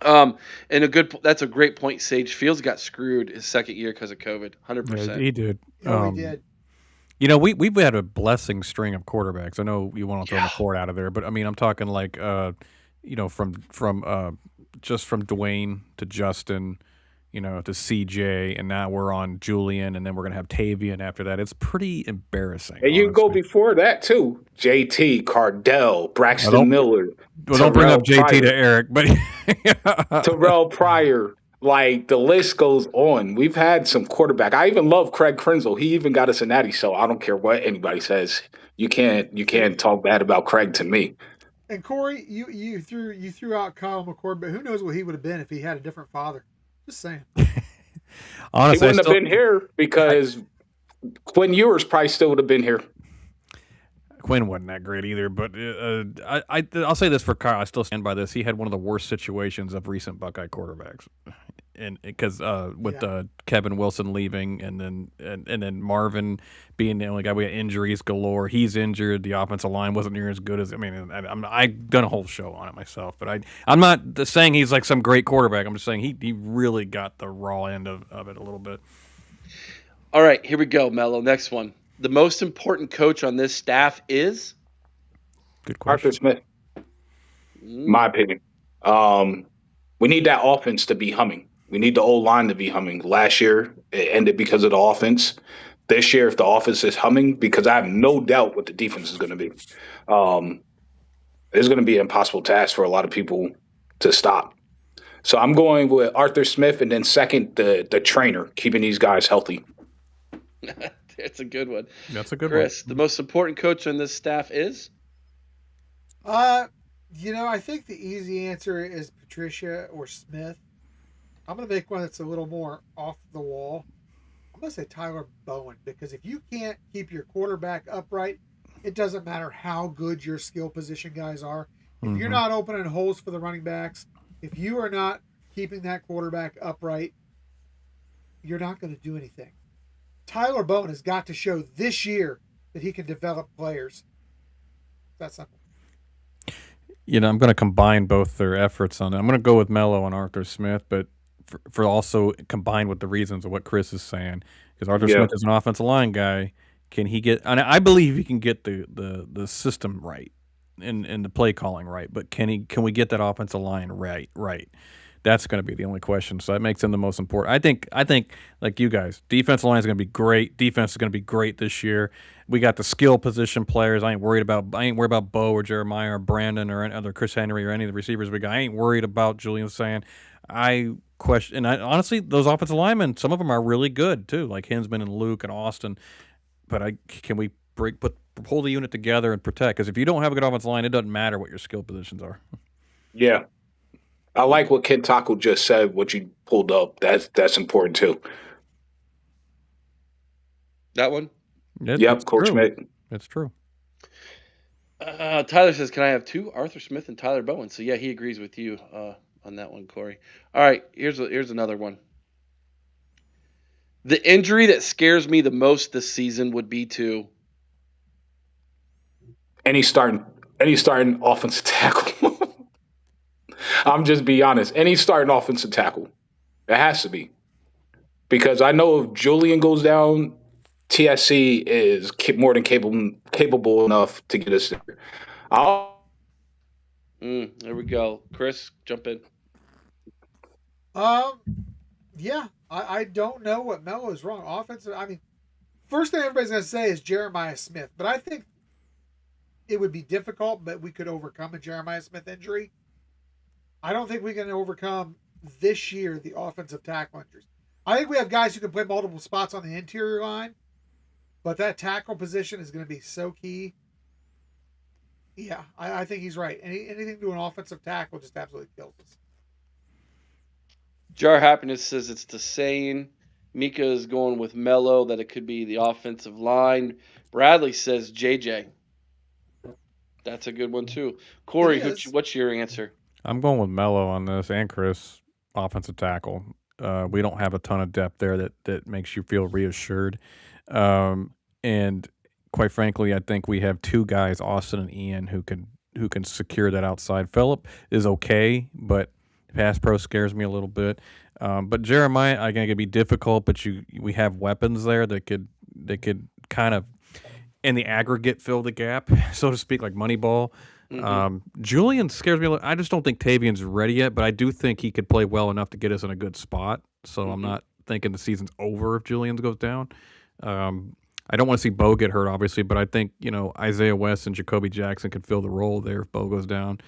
And that's a great point, Sage. Fields got screwed his second year because of COVID, 100%. Yeah, he did. He did. You know, we've had a blessing string of quarterbacks. I know you want to throw McCord out of there, but I mean, I'm talking like, from just from Dwayne to Justin, to CJ, and now we're on Julian, and then we're gonna have Tavian after that. It's pretty embarrassing. And you go before that too. JT, Cardell, Braxton Miller. Well, don't bring up JT Pryor, to Eric, but Terrell Pryor. Like the list goes on. We've had some quarterback. I even love Craig Krenzel. He even got us a natty, so I don't care what anybody says. You can't talk bad about Craig to me. And Corey, you threw out Kyle McCord, but who knows what he would have been if he had a different father? Just saying. Honestly, he wouldn't have been here because Quinn Ewers probably still would have been here. Quinn wasn't that great either, but I'll say this for Kyle. I still stand by this. He had one of the worst situations of recent Buckeye quarterbacks, and because with Kevin Wilson leaving, and then Marvin being the only guy, we had injuries galore. He's injured. The offensive line wasn't near as good as. I mean, I've done a whole show on it myself, but I'm not saying he's like some great quarterback. I'm just saying he really got the raw end of it a little bit. All right, here we go, Mello. Next one. The most important coach on this staff is? Good question. Arthur Smith. My opinion. We need that offense to be humming. We need the old line to be humming. Last year, it ended because of the offense. This year, if the offense is humming, because I have no doubt what the defense is going to be. It's going to be an impossible task for a lot of people to stop. So I'm going with Arthur Smith, and then second, the trainer, keeping these guys healthy. It's a good one. That's a good Chris, one. the most important coach on this staff is? I think the easy answer is Patricia or Smith. I'm going to make one that's a little more off the wall. I'm going to say Tyler Bowen, because if you can't keep your quarterback upright, it doesn't matter how good your skill position guys are. If you're not opening holes for the running backs, if you are not keeping that quarterback upright, you're not going to do anything. Tyler Bowen has got to show this year that he can develop players. That's simple. I'm going to combine both their efforts on it. I'm going to go with Mello and Arthur Smith, but for also combined with the reasons of what Chris is saying, because Arthur Smith is an offensive line guy. Can he get? And I believe he can get the system right and the play calling right, but can we get that offensive line right? That's going to be the only question. So that makes him the most important. I think like you guys, defensive line is going to be great. Defense is going to be great this year. We got the skill position players. I ain't worried about Bo or Jeremiah or Brandon or any other Chris Henry or any of the receivers we got. I ain't worried about Julian saying. Honestly, those offensive linemen, some of them are really good too, like Hinsman and Luke and Austin. But can we pull the unit together and protect? Because if you don't have a good offensive line, it doesn't matter what your skill positions are. Yeah. I like what Ken Taco just said, what you pulled up. That's important too. That one? Yep, Coach Schmidt. That's true. Tyler says, can I have two? Arthur Smith and Tyler Bowen. So, yeah, he agrees with you on that one, Corey. All right, here's another one. The injury that scares me the most this season would be to any starting offensive tackle. I'm just be honest. Any starting offensive tackle. It has to be. Because I know if Julian goes down, TSC is more than capable enough to get us there. There we go. Chris, jump in. Yeah, I don't know what Mello is wrong. Offensive, first thing everybody's going to say is Jeremiah Smith, but I think it would be difficult, but we could overcome a Jeremiah Smith injury. I don't think we can overcome this year the offensive tackle injuries. I think we have guys who can play multiple spots on the interior line, but that tackle position is going to be so key. Yeah, I think he's right. Anything to an offensive tackle just absolutely kills us. Jar Happiness says it's the same. Mika is going with Mello, that it could be the offensive line. Bradley says JJ. That's a good one, too. Corey, what's your answer? I'm going with Mello on this, and Chris, offensive tackle. We don't have a ton of depth there that makes you feel reassured. And quite frankly, I think we have two guys, Austin and Ian, who can secure that outside. Phillip is okay, but pass pro scares me a little bit. But Jeremiah, I think it'd be difficult, but we have weapons there that could kind of in the aggregate fill the gap, so to speak, like Moneyball. Julian scares me a little. I just don't think Tavion's ready yet, but I do think he could play well enough to get us in a good spot. So I'm not thinking the season's over if Julian goes down. I don't want to see Bo get hurt, obviously, but I think Isaiah West and Jacoby Jackson could fill the role there if Bo goes down.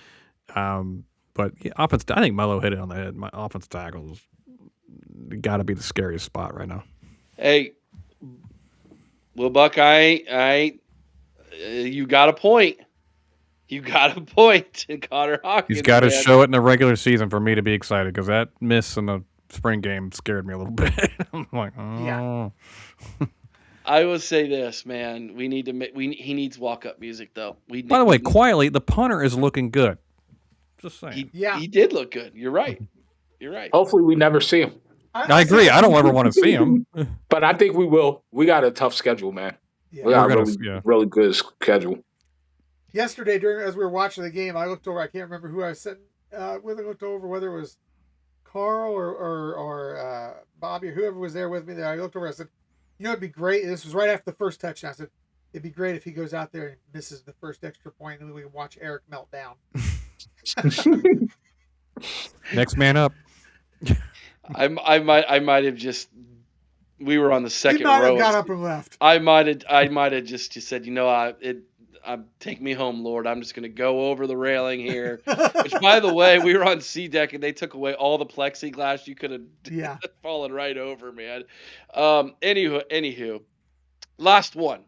But yeah, I think Mello hit it on the head. My offense tackles got to be the scariest spot right now. Hey, Will Buckeye, you got a point. You got a point, Connor Hawkins. He's got to show it in the regular season for me to be excited, because that miss in the spring game scared me a little bit. I'm like, oh. Yeah. I will say this, man. We need to. He needs walk-up music, though. By the way, quietly, the punter is looking good. Just saying. He did look good. You're right. Hopefully, we never see him. I agree. I don't ever want to see him. But I think we will. We got a tough schedule, man. Yeah. We got a really good schedule. Yesterday, as we were watching the game, I looked over. I can't remember who I was sitting with. I looked over whether it was Carl or Bobby or whoever was there with me. There, I looked over. I said, it'd be great. This was right after the first touchdown. I said, it'd be great if he goes out there and misses the first extra point, and then we can watch Eric melt down. Next man up. I might have just. We were on the second row. He might have got up and left. I might have just said, take me home, Lord. I'm just going to go over the railing here. Which, by the way, we were on C deck and they took away all the plexiglass. You could have fallen right over, man. Anywho, Last one.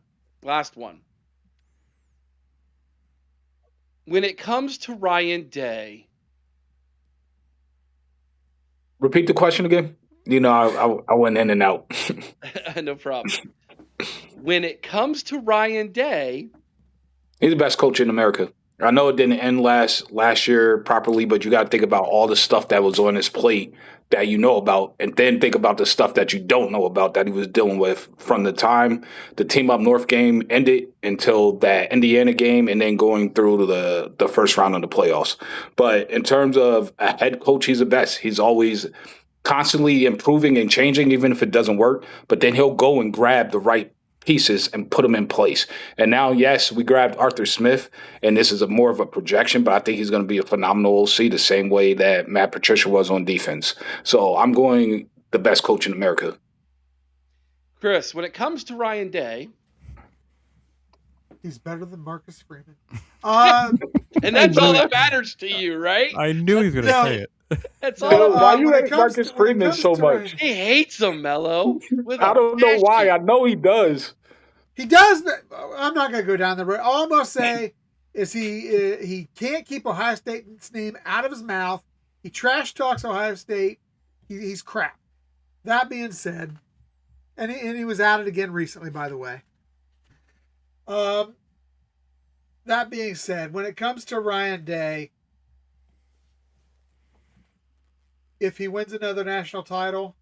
When it comes to Ryan Day, Repeat the question again. I went in and out. no problem. When it comes to Ryan Day, He's the best coach in America. I know it didn't end last year properly, but you got to think about all the stuff that was on his plate that you know about, and then think about the stuff that you don't know about that he was dealing with from the time the team up north game ended until that Indiana game, and then going through the first round of the playoffs. But in terms of a head coach, he's the best. He's always constantly improving and changing, even if it doesn't work. But then he'll go and grab the right pieces and put them in place. And now, yes, we grabbed Arthur Smith, and this is more of a projection, but I think he's going to be a phenomenal OC the same way that Matt Patricia was on defense. So I'm going the best coach in America. Chris, when it comes to Ryan Day, He's better than Marcus Freeman. and that's all that matters to you, right? I knew he was going to No. say it. That's No, all. Why you when it hate comes Marcus to- when it Freeman comes so to much? Ryan- He hates him, Mello. with I a don't know why. passion. I know he does. He does. But I'm not going to go down the road. All I'm going to say is he can't keep Ohio State's name out of his mouth. He trash talks Ohio State. He's crap. That being said, and he was at it again recently, by the way. That being said, when it comes to Ryan Day, if he wins another national title,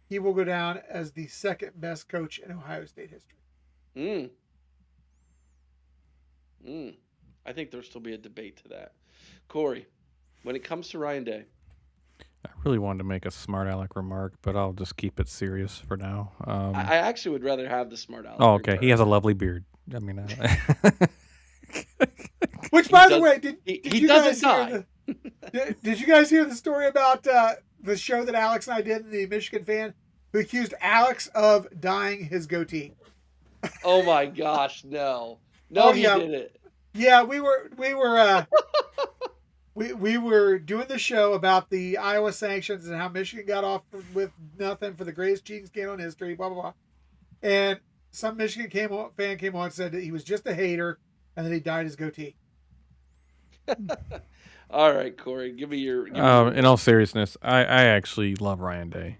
he will go down as the second best coach in Ohio State history. I think there'll still be a debate to that. Corey, when it comes to Ryan Day, I really wanted to make a smart aleck remark, but I'll just keep it serious for now. I actually would rather have the smart aleck. Oh, okay. He has a lovely beard. I mean, Which, by the does- way, did he you guys doesn't hear did you guys hear the story about the show that Alex and I did, the Michigan fan who accused Alex of dyeing his goatee? Oh my gosh, no, Oh, he yeah. did it. Yeah, we were we were doing the show about the Iowa sanctions and how Michigan got off with nothing for the greatest cheating scandal in history, blah blah blah. And some Michigan fan came on and said that he was just a hater and that he dyed his goatee. All right, Corey, give me your. in all seriousness, I actually love Ryan Day.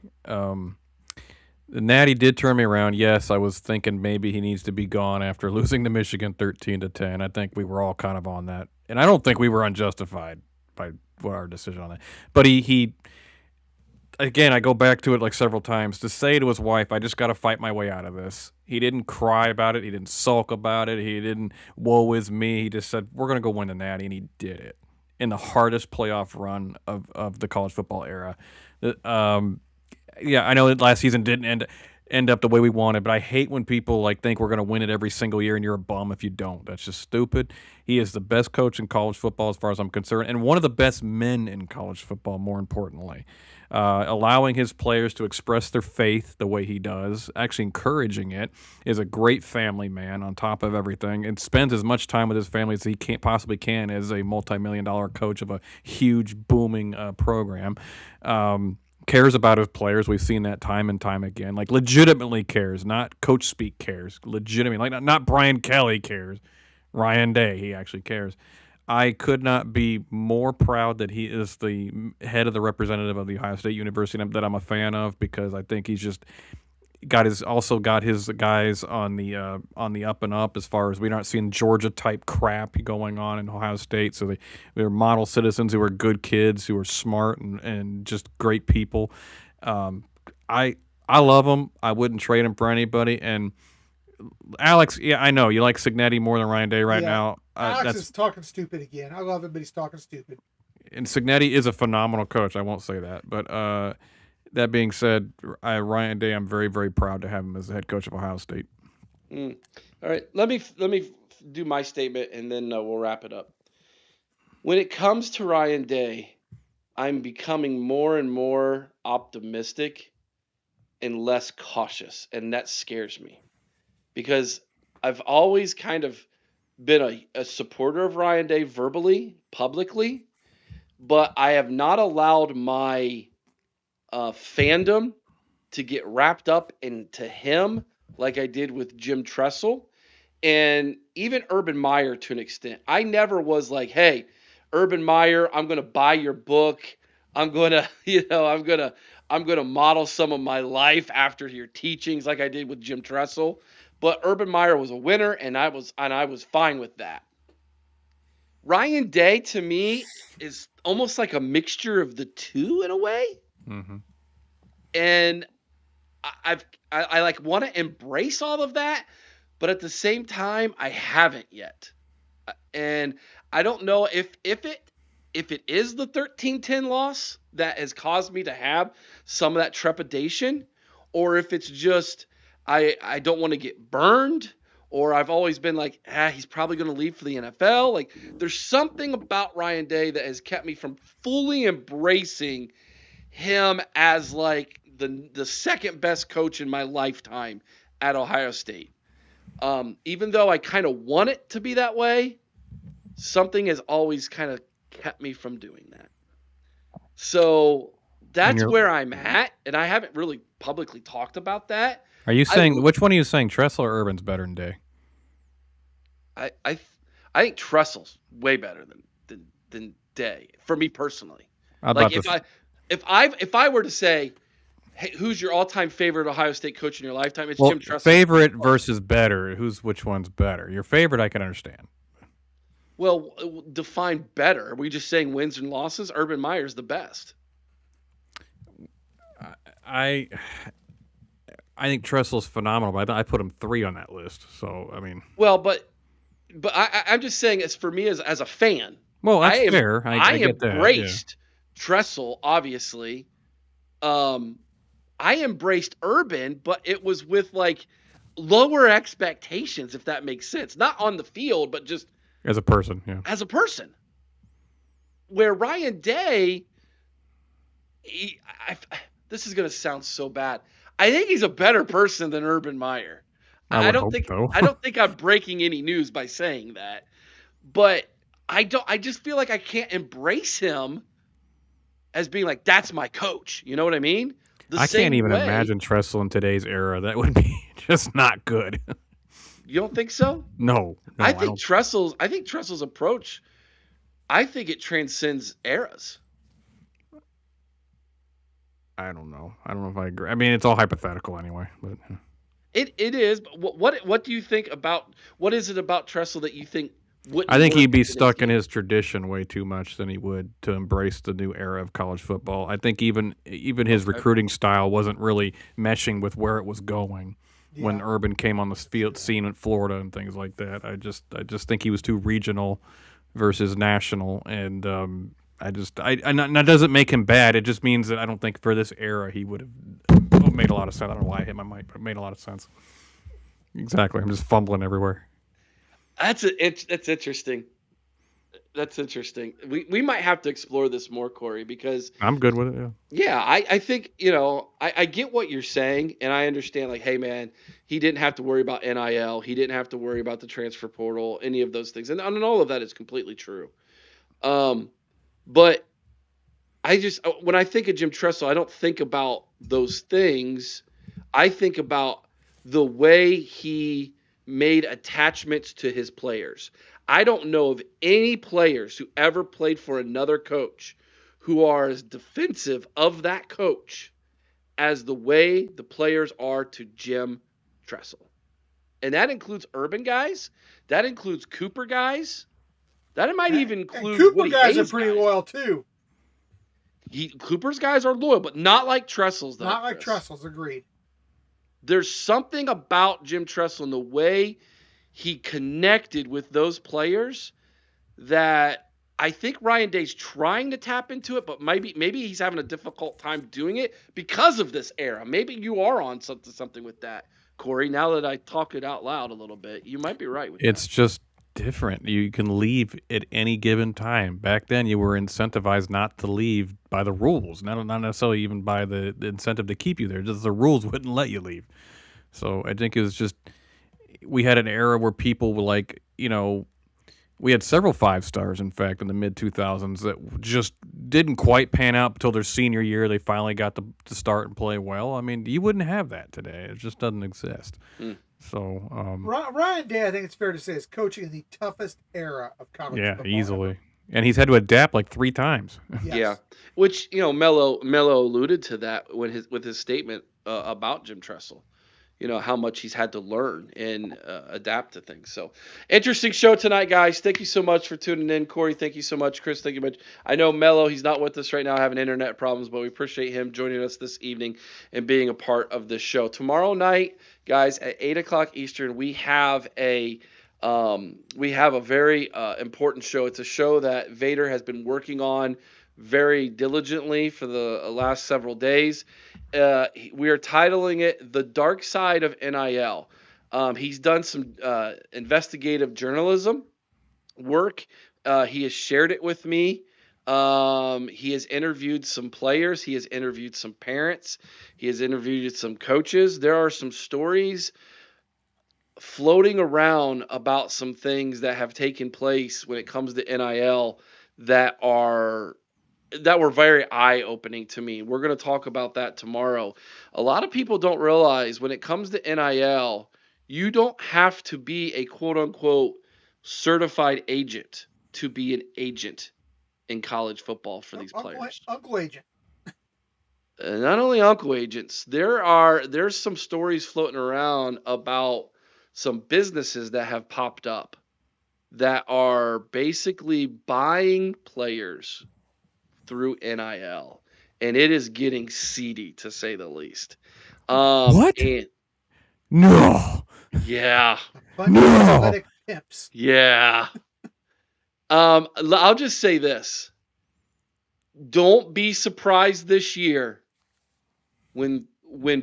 The Natty did turn me around. Yes, I was thinking maybe he needs to be gone after losing to Michigan 13-10. I think we were all kind of on that, and I don't think we were unjustified by our decision on that. But he again, I go back to it like several times to say to his wife, "I just got to fight my way out of this." He didn't cry about it. He didn't sulk about it. He didn't woe is me. He just said, "We're gonna go win the Natty," and he did it in the hardest playoff run of the college football era. Yeah, I know that last season didn't end up the way we wanted, but I hate when people like think we're going to win it every single year and you're a bum if you don't. That's just stupid. He is the best coach in college football as far as I'm concerned, and one of the best men in college football, more importantly. Allowing his players to express their faith the way he does, actually encouraging it, is a great family man on top of everything, and spends as much time with his family as he possibly can as a multi-million-dollar coach of a huge, booming program. Cares about his players. We've seen that time and time again. Like, legitimately cares, not coach speak cares. Legitimately, like not Brian Kelly cares. Ryan Day, he actually cares. I could not be more proud that he is the head of the representative of the Ohio State University that I'm a fan of, because I think he's just got his guys on the up and up, as far as we're not seeing Georgia type crap going on in Ohio State. So they're model citizens who are good kids, who are smart and just great people. I love them. I wouldn't trade them for anybody. And Alex, yeah, I know you like Cignetti more than Ryan Day right now. Alex is talking stupid again. I love it, but he's talking stupid. And Cignetti is a phenomenal coach. I won't say that, but that being said, Ryan Day, I'm very, very proud to have him as the head coach of Ohio State. All right, let me do my statement, and then we'll wrap it up. When it comes to Ryan Day, I'm becoming more and more optimistic and less cautious, and that scares me, because I've always kind of been a supporter of Ryan Day verbally, publicly, but I have not allowed my fandom to get wrapped up into him like I did with Jim Tressel and even Urban Meyer to an extent. I never was like, hey, Urban Meyer, I'm going to buy your book. I'm going to, I'm going to model some of my life after your teachings like I did with Jim Tressel. But Urban Meyer was a winner and I was fine with that. Ryan Day to me is almost like a mixture of the two in a way. Mm-hmm. And I like want to embrace all of that, but at the same time I haven't yet. And I don't know if it is the 13-10 loss that has caused me to have some of that trepidation, or if it's just I don't want to get burned, or I've always been like, he's probably going to leave for the NFL. Like there's something about Ryan Day that has kept me from fully embracing him as like the second best coach in my lifetime at Ohio State. Even though I kind of want it to be that way, something has always kind of kept me from doing that. So And that's you're where I'm at, and I haven't really publicly talked about that. are you I saying which one are you saying, Tressel or Urban's better than Day? I I, I think Tressel's way better than Day for me personally. How Like about this? if I were to say, hey, who's your all-time favorite Ohio State coach in your lifetime? It's Well, Jim Tressel. favorite versus better. Which one's better? Your favorite I can understand. Well, define better. Are we just saying wins and losses? Urban Meyer's the best. I I think Tressel's phenomenal, but I put him 3 on that list. So I mean, Well, but I'm just saying, as for me as a fan, well, that's I fair. I get that. Yeah. embraced Tressel, obviously. I embraced Urban, but it was with like lower expectations, if that makes sense. Not on the field, but just As a person, yeah. as a person. Where Ryan Day, this is going to sound so bad. I think he's a better person than Urban Meyer. I would hope so. I don't think I'm breaking any news by saying that, but I just feel like I can't embrace him as being like that's my coach. You know what I mean? I can't even imagine Tressel in today's era. That would be just not good. You don't think so? No, I don't. think Tressel's approach, I think it transcends eras. I don't know. I don't know if I agree. I mean, it's all hypothetical anyway. But It is, but what do you think about what is it about Tressel that you think wouldn't I think work he'd be in stuck in game? his tradition way too much than he would to embrace the new era of college football. I think even his Okay. recruiting style wasn't really meshing with where it was going when Yeah. Urban came on the field scene in Florida and things like that. I just think he was too regional versus national, and that doesn't make him bad. It just means that I don't think for this era he would have made a lot of sense. I don't know why I hit my mic, but it made a lot of sense. Exactly. I'm just fumbling everywhere. That's interesting. That's interesting. We might have to explore this more, Corey, because I'm good with it. Yeah. yeah, I think, I get what you're saying, and I understand, like, hey, man, he didn't have to worry about NIL. He didn't have to worry about the transfer portal, any of those things. And all of that is completely true. But when I think of Jim Tressel, I don't think about those things. I think about the way he made attachments to his players. I don't know of any players who ever played for another coach who are as defensive of that coach as the way the players are to Jim Tressel. And that includes Urban guys. That includes Cooper guys. That might even And include Cooper Woody guys are Hayes pretty guys. loyal too. Cooper's guys are loyal, but not like Tressel's, though. Not like Chris. Tressel's, agreed. There's something about Jim Tressel and the way he connected with those players that I think Ryan Day's trying to tap into it, but maybe he's having a difficult time doing it because of this era. Maybe you are on something with that, Corey. Now that I talk it out loud a little bit, you might be right with It's that. just different. You can leave at any given time. Back then, you were incentivized not to leave by the rules, not necessarily even by the incentive to keep you there. Just the rules wouldn't let you leave. So I think it was just we had an era where people were like, We had several 5-stars, in fact, in the mid-2000s that just didn't quite pan out until their senior year. They finally got to start and play well. I mean, you wouldn't have that today. It just doesn't exist. Mm. So, Ryan Day, I think it's fair to say, is coaching in the toughest era of college football. easily. Ever. And he's had to adapt like 3 times. Yes. Yeah, which Mello alluded to that with his statement about Jim Tressel. How much he's had to learn and adapt to things. So interesting show tonight, guys. Thank you so much for tuning in. Corey, thank you so much. Chris, thank you much. I know Mello, he's not with us right now, having internet problems, but we appreciate him joining us this evening and being a part of this show. Tomorrow night, guys, at 8:00 Eastern, we have a very important show. It's a show that Vader has been working on very diligently for the last several days. We are titling it "The Dark Side of NIL." He's done some investigative journalism work. He has shared it with me. He has interviewed some players. He has interviewed some parents. He has interviewed some coaches. There are some stories floating around about some things that have taken place when it comes to NIL that were very eye-opening to me. We're going to talk about that tomorrow. A lot of people don't realize when it comes to NIL, you don't have to be a quote-unquote certified agent to be an agent in college football for these players. Uncle agent. Not only uncle agents, there's some stories floating around about some businesses that have popped up that are basically buying players through NIL, and it is getting seedy to say the least. What? And, No. yeah. A bunch of athletic pimps. Yeah. I'll just say this. Don't be surprised this year when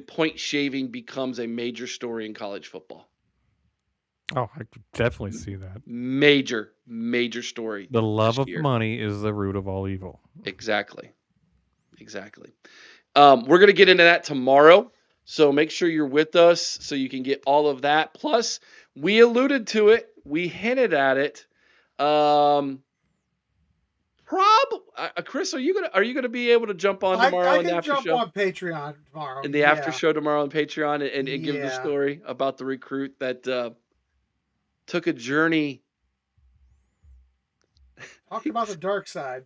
point shaving becomes a major story in college football. Oh, I could definitely see that. Major story. The love of year. money is the root of all evil. Exactly. We're going to get into that tomorrow. So make sure you're with us so you can get all of that. Plus, we alluded to it. We hinted at it. Chris, are you gonna be able to jump on tomorrow in the after show? I can jump on Patreon tomorrow. In the after show tomorrow on Patreon and give the story about the recruit that took a journey. Talk about the dark side.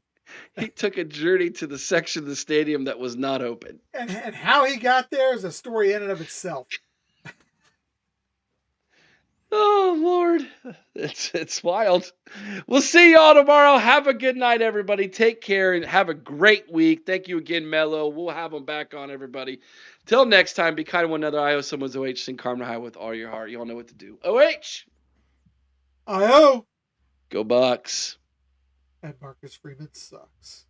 He took a journey to the section of the stadium that was not open. And how he got there is a story in and of itself. Oh, Lord. It's wild. We'll see y'all tomorrow. Have a good night, everybody. Take care and have a great week. Thank you again, Mello. We'll have them back on, everybody. Till next time, be kind to one another. I owe someone's OH. Sing Carmen High with all your heart. You all know what to do. OH. I-O. Go Bucks. And Marcus Freeman sucks.